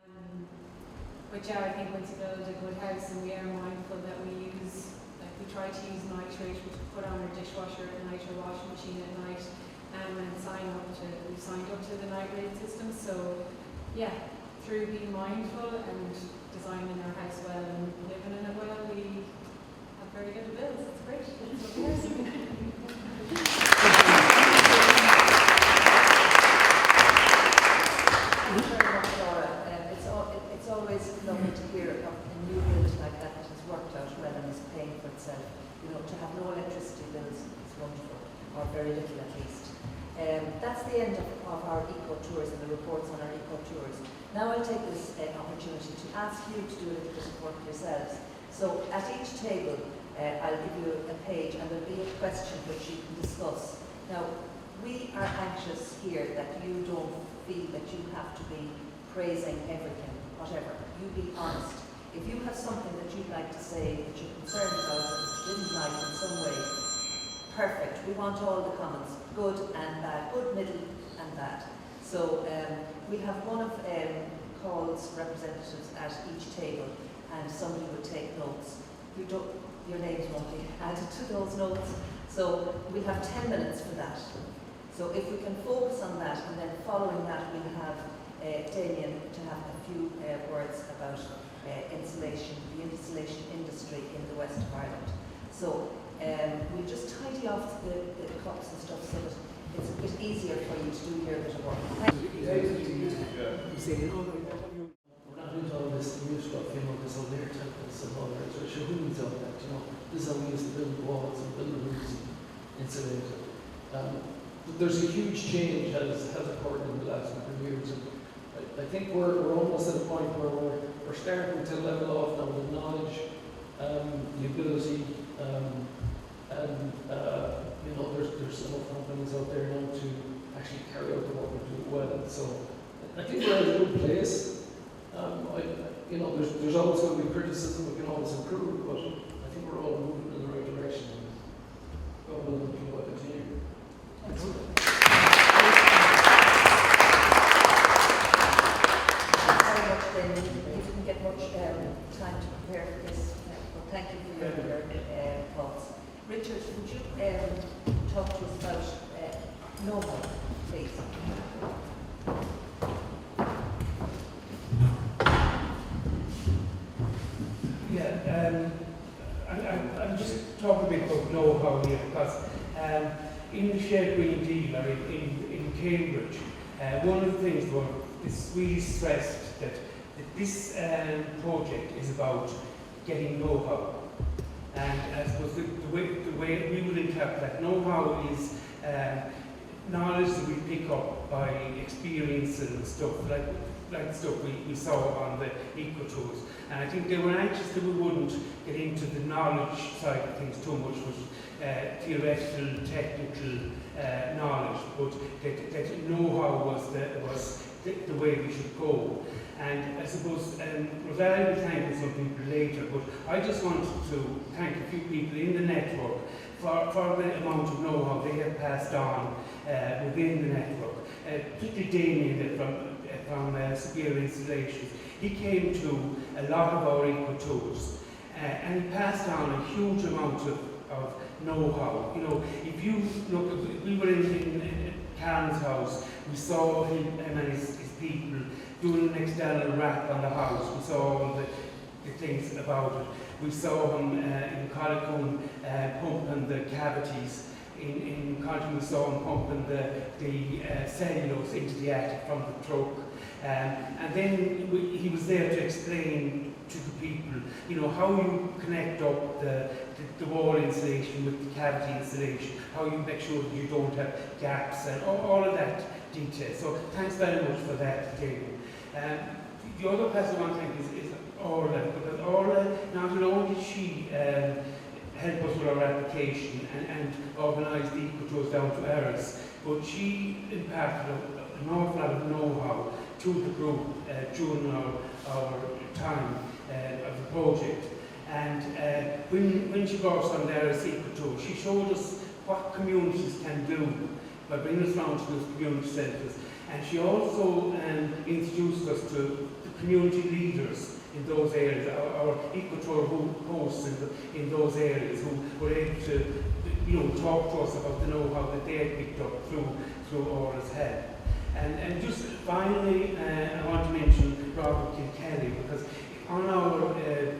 But yeah, I think once you build a good house, and we are mindful that we use, like we try to use nitrate, which we put on our dishwasher at night or washing machine at night, and we've signed up to the nitrate system. So yeah, through being mindful and designing our house well and living in it well, we have very good bills. It's great. It's always lovely to hear of a new build like that has worked out well and is paying for itself. You know, to have no electricity bills is wonderful, or very little at least. That's the end of our eco tours and the reports on our eco tours. Now I'll take this opportunity to ask you to do a little bit of work yourselves. So at each table, I'll give you a page and there'll be a question which you can discuss. Now, we are anxious here that you don't feel that you have to be praising everything, whatever. You be honest. If you have something that you'd like to say, that you're concerned about, that you didn't like in some way, perfect. We want all the comments, good and bad, good, middle and bad. So we have one of Call's representatives at each table, and somebody would take notes. Your names won't be added to those notes. So we'll have 10 minutes for that. So if we can focus on that, and then following that we'll have Damien to have a few words about insulation, the insulation industry in the west of Ireland. So we'll just tidy off the cups and stuff so that it's a bit easier for you to do your bit of work. You say, you know, we're not into all this new stuff, you know, this old air temples and all that, so who needs all that, you know? This is how we used to build walls and build roofs and insulate it. There's a huge change has occurred in the last couple of years, and I think we're almost at a point where we're starting to level off now the knowledge, the ability, and you know, there's enough companies out there now to actually carry out the work and do it well. So I think we're in a good place. You know, there's always going to be criticism, we can always improve, but I think we're all moving in the right direction. God willing, we will continue. Thanks very much, Damien. You didn't get much time to prepare for this. Well, thank you for your thoughts. Richard, would you talk to us about know-how, please? Yeah, I'm just talking a bit about know-how here because in the Shared Green Deal or in Cambridge, one of the things is really stressed that this project is about getting know-how. And I suppose the way we would interpret that know-how is knowledge that we pick up by experience and stuff like stuff we saw on the eco-tours. And I think they were anxious that we wouldn't get into the knowledge side of things too much, with theoretical, technical knowledge, but that know-how was the way we should go. And I suppose Rosalie will thank some people later, but I just wanted to thank a few people in the network for the amount of know-how they have passed on within the network. Particularly Damien from Superior Installations. He came to a lot of our eco-tours and he passed on a huge amount of know-how. You know, if you look, we were in Karen's house, we saw him and his people doing an external wrap on the house. We saw all the things about it. We saw him in Colquhoun pumping the cavities. In Colquhoun we saw him pumping the cellulose into the attic from the truck. And then he was there to explain to the people, you know, how you connect up the wall insulation with the cavity insulation, how you make sure that you don't have gaps and all of that detail. So thanks very much for that, David. The other person I want to thank is Orla, because Orla, not only did she help us with our application and organise the eco-tours down to Erris, but she imparted an awful lot of know-how to the group during our time of the project. And when she brought us on the Erris eco-tour, she showed us what communities can do by bringing us round to those community centres. And she also introduced us to the community leaders in those areas, our eco-tour hosts in those areas, who were able to, you know, talk to us about the know-how that they had picked up through Orla's help. And just finally, I want to mention Robert Kilkelly, because on our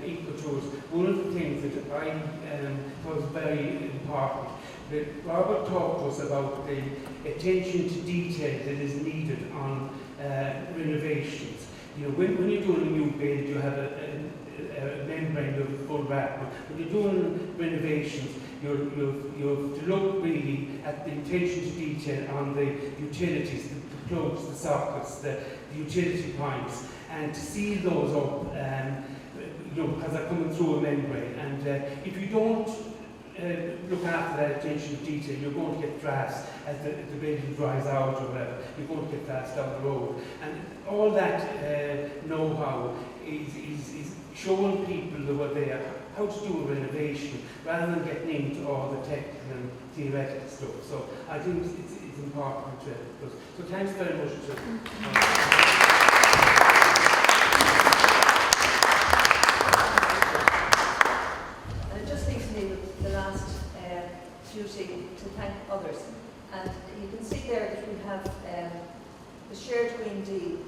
eco-tours, one of the things that I thought was very important, that Robert talked to us about the attention to detail that is needed on renovations. You know, when you're doing a new build, you have a membrane of full wrap. But when you're doing renovations, you have to look really at the attention to detail on the utilities, the plugs, the sockets, the utility points, and to seal those up, you know, because they're coming through a membrane. And if you don't look after that attention to detail, you're going to get drafts as the building dries out or whatever. You're going to get drafts down the road. And all that know-how is showing people who are there how to do a renovation rather than getting into all the technical and theoretical stuff. So I think it's important to. So thanks very much to. Duty to thank others, and you can see there that we have the Shared Green Deal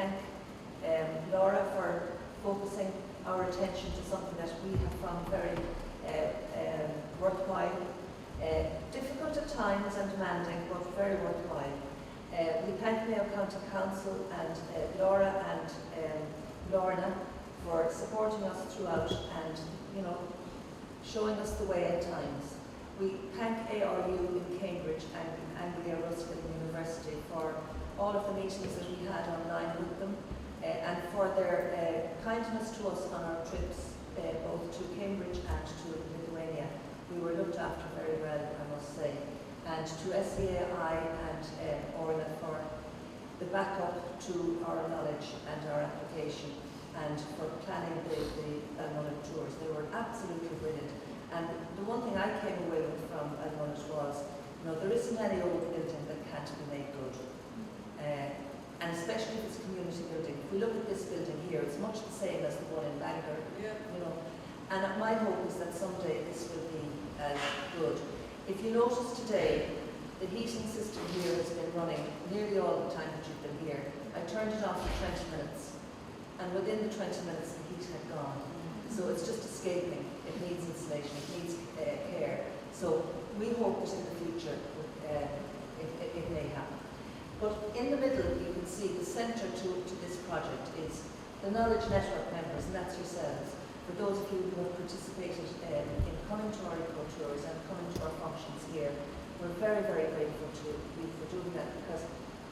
thank Laura for focusing our attention to something that we have found very worthwhile. Difficult at times and demanding, but very worthwhile. We thank Mayo County Council and Laura and Lorna for supporting us throughout and, you know, showing us the way at times. We thank ARU in Cambridge and Anglia Ruskin University for all of the meetings that we had online with them and for their kindness to us on our trips both to Cambridge and to Lithuania. We were looked after very well, I must say. And to SEAI and Orla for the backup to our knowledge and our application and for planning the Balmullet tours. They were absolutely brilliant. And the one thing I came away with from Balmullet was, you know, there isn't any old building that can't be made good. And especially if it's a community building. If we look at this building here, it's much the same as the one in Bangor, you know. And my hope is that someday this will be as good. If you notice today, the heating system here has been running nearly all the time that you've been here. I turned it off for 20 minutes, and within the 20 minutes the heat had gone. So it's just escaping. It needs insulation, it needs care. So we hope that in the future it may happen. But in the middle, you can see the centre to this project is the Knowledge Network members, and that's yourselves. For those of you who have participated in coming to our eco tours and coming to our functions here, we're very, very grateful to you for doing that, because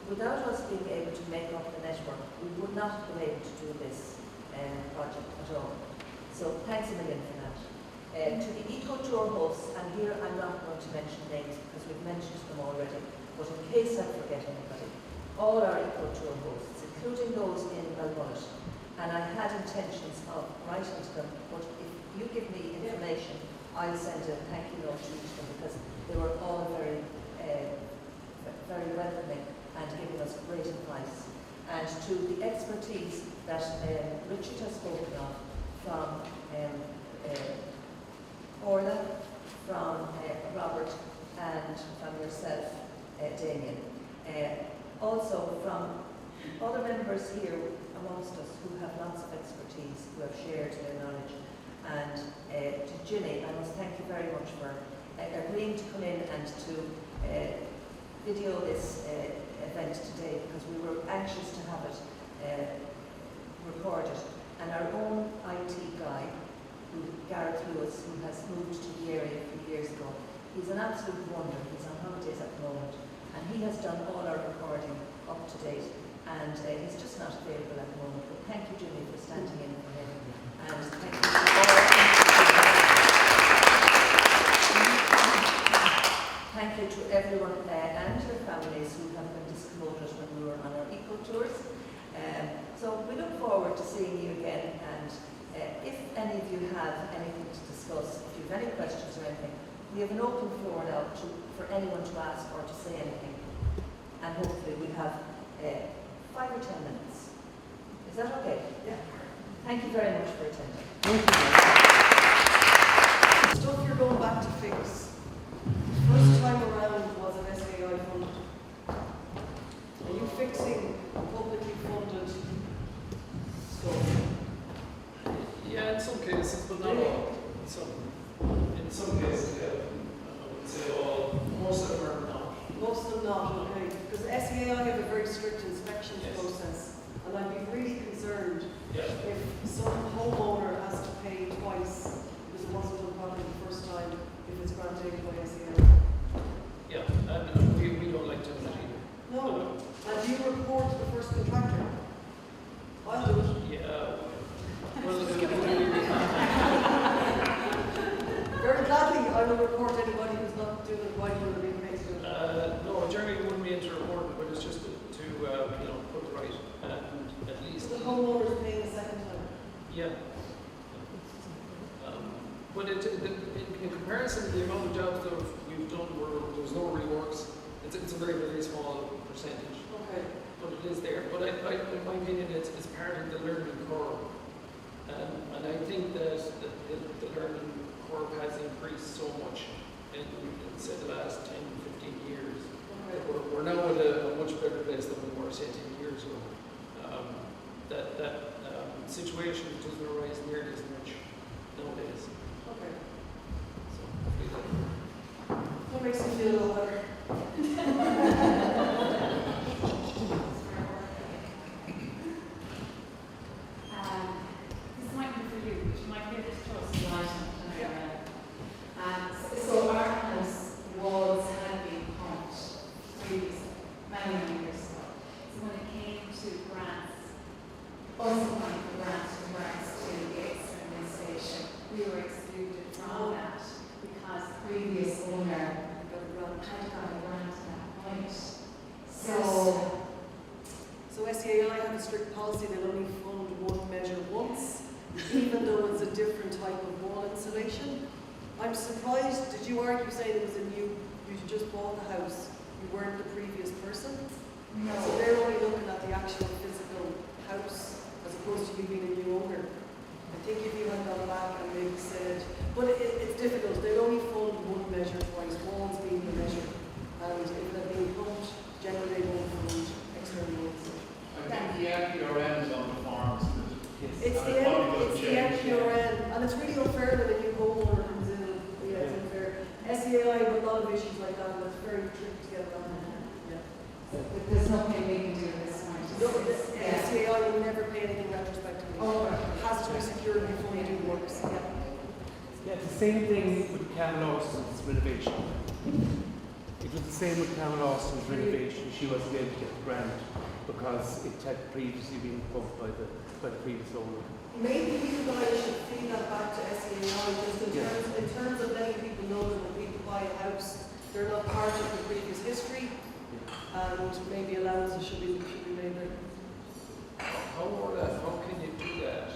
without us being able to make up the network, we would not have been able to do this project at all. So thanks a million for that. To the eco tour hosts, and here I'm not going to mention names because we've mentioned them already, but in case I forget anybody, all our eco tour hosts, including those in Balmullet, and I had intentions of writing to them, but if you give me information, I'll send a thank you note to each of them, because they were all very, very welcoming and giving us great advice. And to the expertise that Richard has spoken of from Orla, from Robert, and from yourself, Damien. Also from other members here amongst us who have lots of expertise, who have shared their knowledge. And to Ginny, I must thank you very much for agreeing to come in and to video this event today, because we were anxious to have it recorded. And our own IT guy, Gareth Lewis, who has moved to the area a few years ago, he's an absolute wonder. He's on holidays at the moment, and he has done all our recording up to date, and he's just not available at the moment. But thank you, Julie, for standing in for him, and thank you to all. Thank you to everyone and their families who have been discommoded when we were on our eco tours. So we look forward to seeing you again, and if any of you have anything to discuss, if you have any questions or anything, we have an open floor now for anyone to ask or to say anything, and hopefully we have 5 or 10 minutes. Is that okay? Yeah. Thank you very much for attending. Thank you. Stuff you're going back to fix. First time around was an SAI fund. Are you fixing publicly funded stuff? Yeah, in some cases, but not all. In some cases, yeah. I would say all. Most of them are not. Most of them not, okay. Because SAI have a very strict inspection process, and I'd be really concerned if some homeowner has to pay twice because it wasn't done properly the first time if it's granted by SAI. Yeah, and we don't like doing that either. No. And do you report to the first contractor? I'll do it. Yeah. Well, Very gladly, I will report anybody who's not doing it right or being paid to do it. no, generally wouldn't be into reporting, but it's just to put it right, and at least. So the homeowner's paying a second time. Yeah. But in comparison to the amount of jobs that we've done where there's no reworks, it's a very, very small percentage. Okay. But it is there. But in my opinion, it's part of the learning curve. And I think that the learning curve has increased so much in say, the last 10, 15 years. Okay. We're now at a much better place than we were, say, 10 years ago. that situation doesn't arise nearly as much nowadays. Okay. So hopefully What makes you feel a little better? This might be for you, but you might be able to throw some light on it. So our house walls had been pumped previously, many years ago. So when it came to grants, us applying for grants in regards to the external installation, we were excluded from that because the previous owner had got a grant at that point. So SEAI have a strict policy, they'll only fund one measure once, even though it's a different type of wall insulation. I'm surprised, did you argue saying it was a new, you just bought the house, you weren't the previous person? No. So they're only looking at the actual physical house as opposed to you being a new owner. I think if you had gone back and maybe said, but it's difficult, they only fund one measure twice, walls being the measure. And if they're being pumped, generally they won't fund external walls. I think the NPRN is on the farms. It's the NPRN, and it's really unfair that a new homeowner comes in and, it's unfair. SEAI have a lot of issues like that, and it's very tricky to get around. Yeah. But there's nothing we can do this time. No, the SEAI will never pay anything retrospectively. Oh, right. It has to be secured before you do works. Yeah. Yeah, it's the same thing with Carol Austin's renovation. It was the same with Carol Austin's renovation. She wasn't able to get the grant because it had previously been pumped by the previous owner. Maybe you guys should feed that back to SEAI, just in terms of letting people know that when people buy a house, they're not part of the previous history, and maybe allowances should be made there. how can you do that?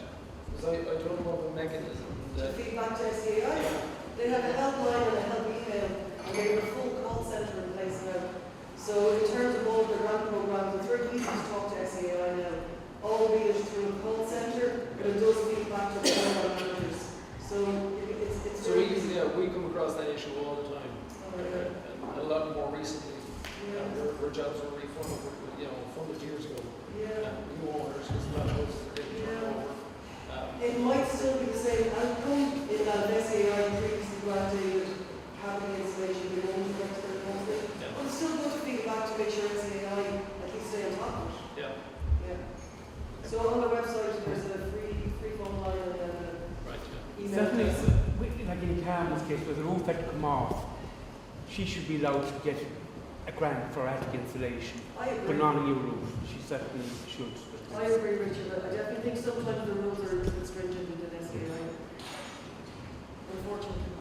Because I don't know the mechanism that. Feedback to SEAI. They have a helpline and a help email, and they have a full call centre in place now. So in terms of all the grant programs, it's very easy to talk to SEAI now. Albeit through a call centre, but it does feed back to the program managers. So it's So very easy, we come across that issue all the time, Yeah. and a lot more recently. Yeah. Where jobs were refunded, funded years ago. Yeah. New owners, because a lot of houses are getting turned over. It might still be the same outcome in that SEAI previously granted having installation in homes for external homes. Yeah. But it's still good to feed back to make sure SEAI at least stay on top of it. Yeah. Yeah. So on the website there's a free phone line and then Right, yeah. email. Certainly, like in Carmen's case, where the roof had to come off, she should be allowed to get a grant for attic insulation, I agree. but not a new roof. She certainly should. I agree, Richard. I definitely think sometimes the rules are a little bit stringent within SEAI. Unfortunately.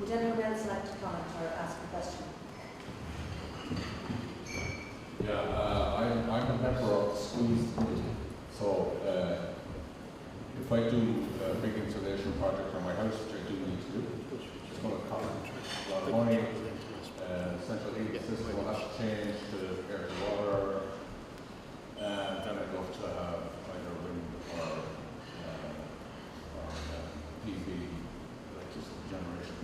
Would anyone else like to comment or ask a question? Yeah, I'm a member of the schools committee. So if I do a big insulation project on my house, which I do need to do, it's going to cost a lot of money. Central heating system will have to change to air to water. Then I'd love to have either wind or PV electricity generation.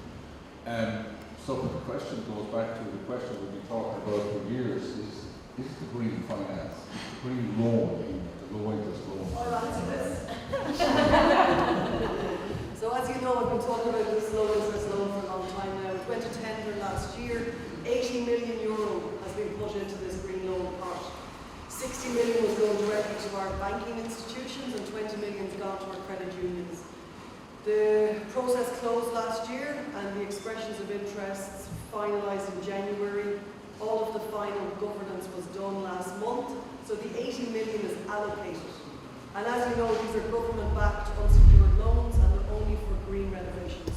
So the question goes back to the question we've been talking about for years: is the green finance, the green loan, the low interest loan? I'll answer this. So as you know, I've been talking about this low interest loan for a long time now. It went to tender last year. 80 million euro has been put into this green loan pot. 60 million was going directly to our banking institutions and 20 million has gone to our credit unions. The process closed last year and the expressions of interest finalised in January. All of the final governance was done last month, so the 80 million is allocated. And as you know, these are government-backed unsecured loans and they're only for green renovations.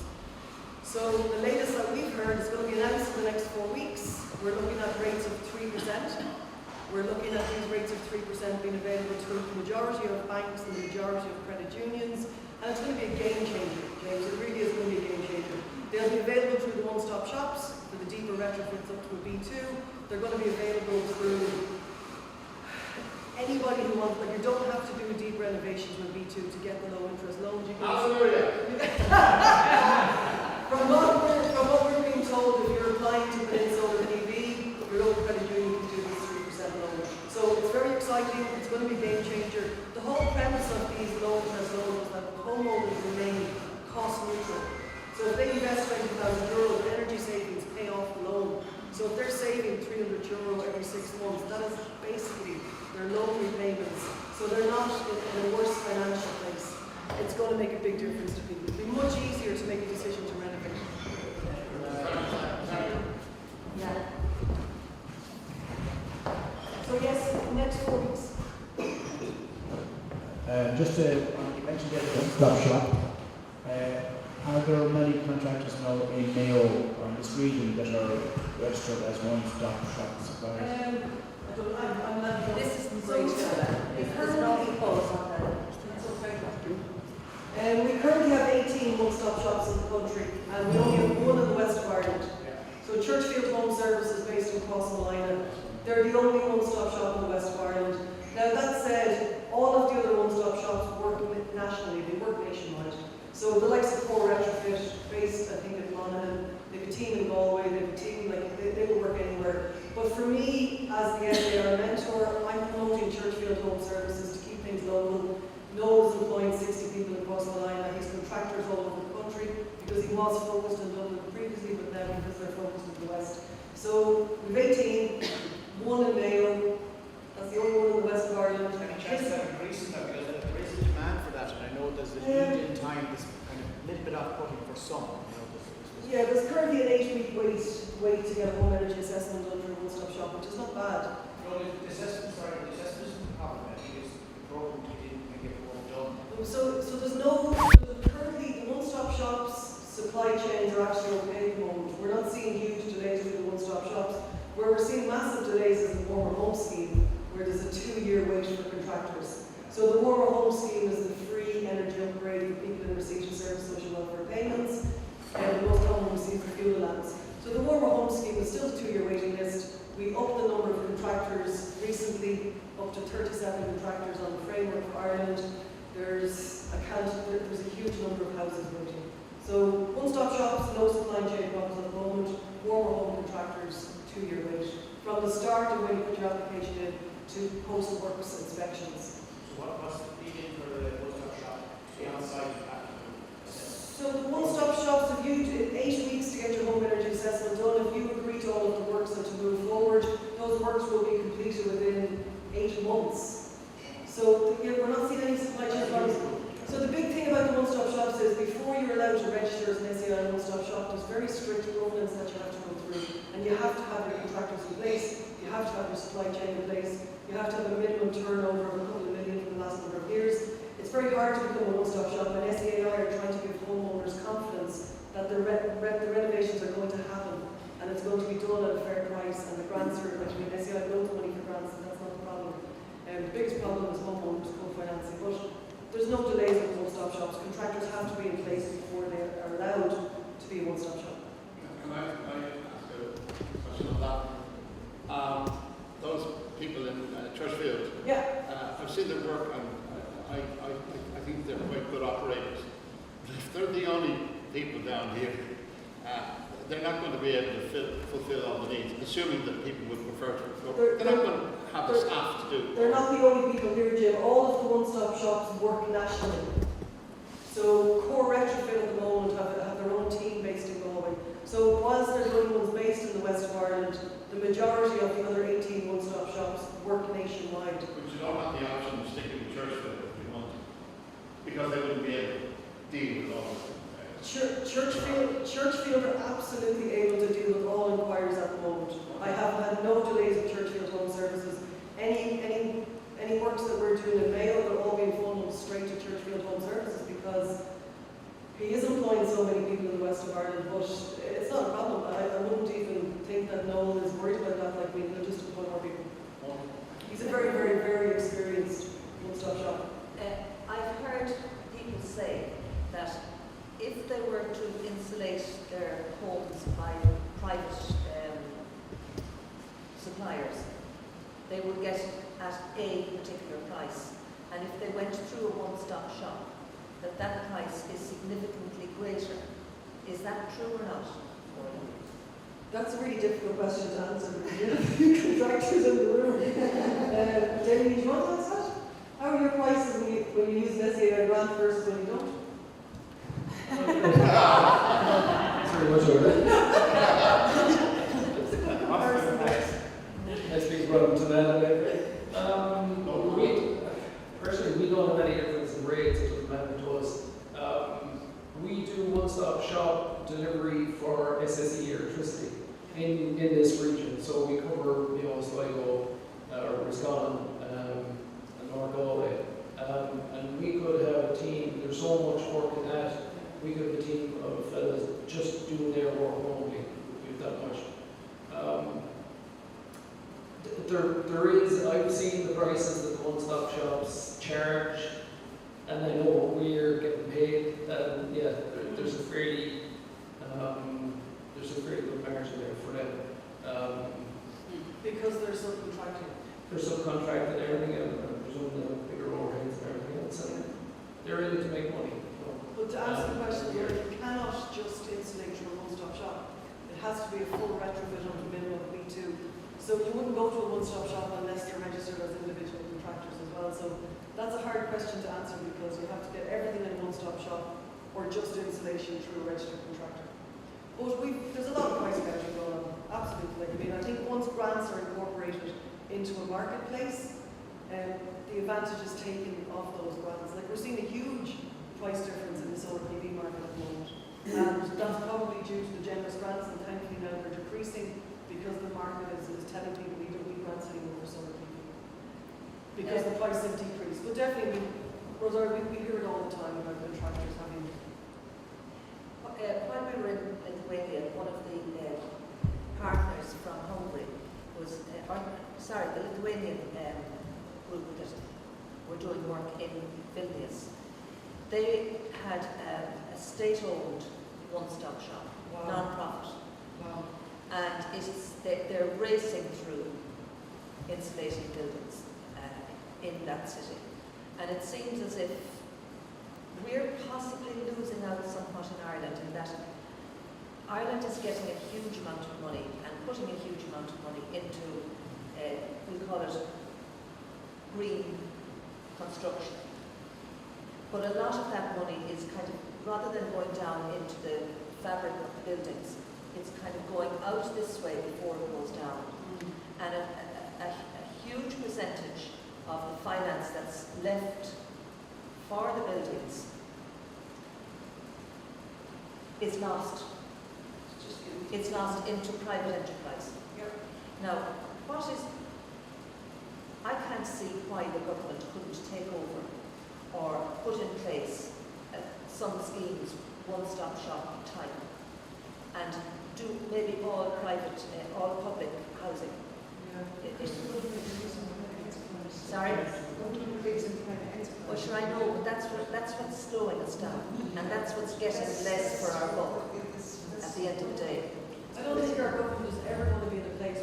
So the latest that we've heard is going to be announced in the next 4 weeks. We're looking at rates of 3%. We're looking at these rates of 3% being available to the majority of banks and the majority of credit unions. And it's going to be a game changer, James. It really is going to be a game changer. They'll be available through the one-stop shops for the deeper retrofits up to a B2. They're going to be available through anybody who wants, like you don't have to do a deep renovations with B2 to get the low interest loans. You can From what we're being told, if you're applying to put in solar PV, going to be a game changer. The whole premise of these loans was that homeowners remain cost neutral. So if they invest €20,000, the energy savings pay off the loan. So if they're saving €300 every 6 months, that is basically their loan repayments. So they're not in a worse financial place. It's going to make a big difference to people. It'll be much easier to make a decision to renovate. Yeah. So yes, next 4 weeks. Just to, you mentioned the one-stop shop. Are there many contractors now in Mayo or in this region that are registered as one-stop shop suppliers? I'm not. This is So, great. we There's no equals on that. It's okay. We currently have 18 one-stop shops in the country, and we only have one in the west of Ireland. So Churchfield Home Services, based in Crossmolina, they're the only one-stop shop in the west of Ireland. Now that said, all of the other one-stop shops work nationally, they work nationwide. So the likes of Core Retrofit, based I think in Monaghan, they have a team in Galway, they have a team, like they will work anywhere. But for me, as the SAR mentor, I'm promoting Churchfield Home Services to keep things local. Noel's employing 60 people across the line, and he's contractors all over the country because he was focused in Dublin previously, but now because they're focused in the west. So we've 18, one in Mayo, that's the only one in the west of Ireland. Any chance of increasing that, because there is a demand for that, and I know there's a huge in time, this kind of little bit off-putting for some. You know, Yeah, there's currently an 8-week wait to get a home energy assessment done for a one-stop shop, which is not bad. No, the assessment isn't the problem. I think it's the program we didn't get the work done. So there's no, currently the one-stop shops, supply chains are actually okay at the moment. We're not seeing huge delays with the one-stop shops. Where we're seeing massive delays is the warmer home scheme, where there's a 2-year wait for contractors. So the warmer home scheme is the free energy upgrade for people in receipt of service social welfare payments, and most common receive for fuel allowance. So the warmer home scheme is still a 2-year waiting list. We upped the number of contractors recently, up to 37 contractors on the framework for Ireland. There's a huge number of houses waiting. So one-stop shops, no supply chain problems at the moment. Warmer home contractors, 2-year wait. From the start of when you put your application in to post-works inspections. So what's the feed-in for the one-stop shop? The on-site So the one-stop shops, if you do 8 weeks to get your home energy assessment done, if you agree to all of the works and to move forward, those works will be completed within 8 months. So we're not seeing any supply chain problems. So the big thing about the one-stop shops is before you're allowed to register as an SEI one-stop shop, there's very strict governance that you have to go through. And you have to have your contractors in place, you have to have your supply chain in place, you have to have a minimum turnover of a couple of million for the last number of years. It's very hard to become a one-stop shop, and SEAI are trying to give homeowners confidence that the renovations are going to happen, and it's going to be done at a fair price, and the grants are, SEAI have loads of money for grants, and that's not the problem. The biggest problem is homeowners co-financing, but there's no delays with one-stop shops. Contractors have to be in place before they are allowed to be a one-stop shop. Can I ask a question on that? Those people in Churchfield, Yeah. I've seen their work, and I think they're quite good operators. But if they're the only people down here, they're not going to be able to fulfill all the needs, assuming that people would prefer to. They're not going to have the staff to do. They're not the only people here, Jim. All of the one-stop shops work nationally. So Core Retrofit at the moment have their own team based in Galway. So whilst there's only ones based in the west of Ireland, the majority of the other 18 one-stop shops work nationwide. But you don't have the option of sticking with Churchfield if you want, because they wouldn't be able to deal with all of it. Churchfield are absolutely able to deal with all inquiries at the moment. I have had no delays with Churchfield Home Services. Any works that we're doing in Mayo, they're all being funneled straight to Churchfield Home Services because he is employing so many people in the west of Ireland, but it's not a problem. I wouldn't even think that Noel is worried about that, like we will just employ more people. He's a very, very, very experienced one-stop shop. I've heard people say that if they were to insulate their homes by private suppliers, they would get at a particular price. And if they went through a one-stop shop, that price is significantly greater. Is that true or not? That's a really difficult question to answer because you have a few contractors in the room. Jamie, do you want to answer that? you use an SEA grant versus when you don't? That's very much over there. Nice big run to that. Personally, we don't have any difference in rates. It doesn't matter to us. We do one-stop shop delivery for SSE electricity in this region. So we cover, Sligo, Roscommon, and North Galway. And we could have a team. There's so much work in that. We could have a team of fellas just doing their work only. We've that much. There is, I've seen the prices that the one-stop shops charge, and I know what we're getting paid. There's a fairly good margin there for them. Because they're subcontracting. They're subcontracted and everything, and I presume they have bigger overheads and everything else, and they're in it to make money. But to answer the question, you cannot just insulate through a one-stop shop. It has to be a full retrofit under minimum B2. So you wouldn't go to a one-stop shop unless they're registered as individual contractors as well. So that's a hard question to answer because you have to get everything in a one-stop shop or just insulation through a registered contractor. But there's a lot of price gouging going on, absolutely. I mean, I think once grants are incorporated into a marketplace, the advantage is taken off those grants. Like we're seeing a huge price difference in the solar PV market at the moment. And that's probably due to the generous grants, and thankfully now they're decreasing because the market is telling people we don't need grants anymore for solar PV. Because the price has decreased. But definitely, Rosario, we hear it all the time about contractors having. When we were in Lithuania, one of the partners from Hungary was, the Lithuanian group that were doing work in Vilnius. They had a state-owned one-stop shop, non-profit. Wow. And they're racing through insulating buildings in that city. And it seems as if we're possibly losing out somewhat in Ireland in that Ireland is getting a huge amount of money and putting a huge amount of money into, we call it green construction. But a lot of that money is kind of, rather than going down into the fabric of the buildings, it's kind of going out this way before it goes down. And a huge percentage of the finance that's left for the buildings is lost. It's lost into private enterprise. Now, I can't see why the government couldn't take over or put in place some schemes, one-stop shop type, and do maybe all private, all public housing. Sorry? Well, sure, I know, but that's what's slowing us down, and that's what's getting less for our buck at the end of the day. I don't think our government is ever going to be in a place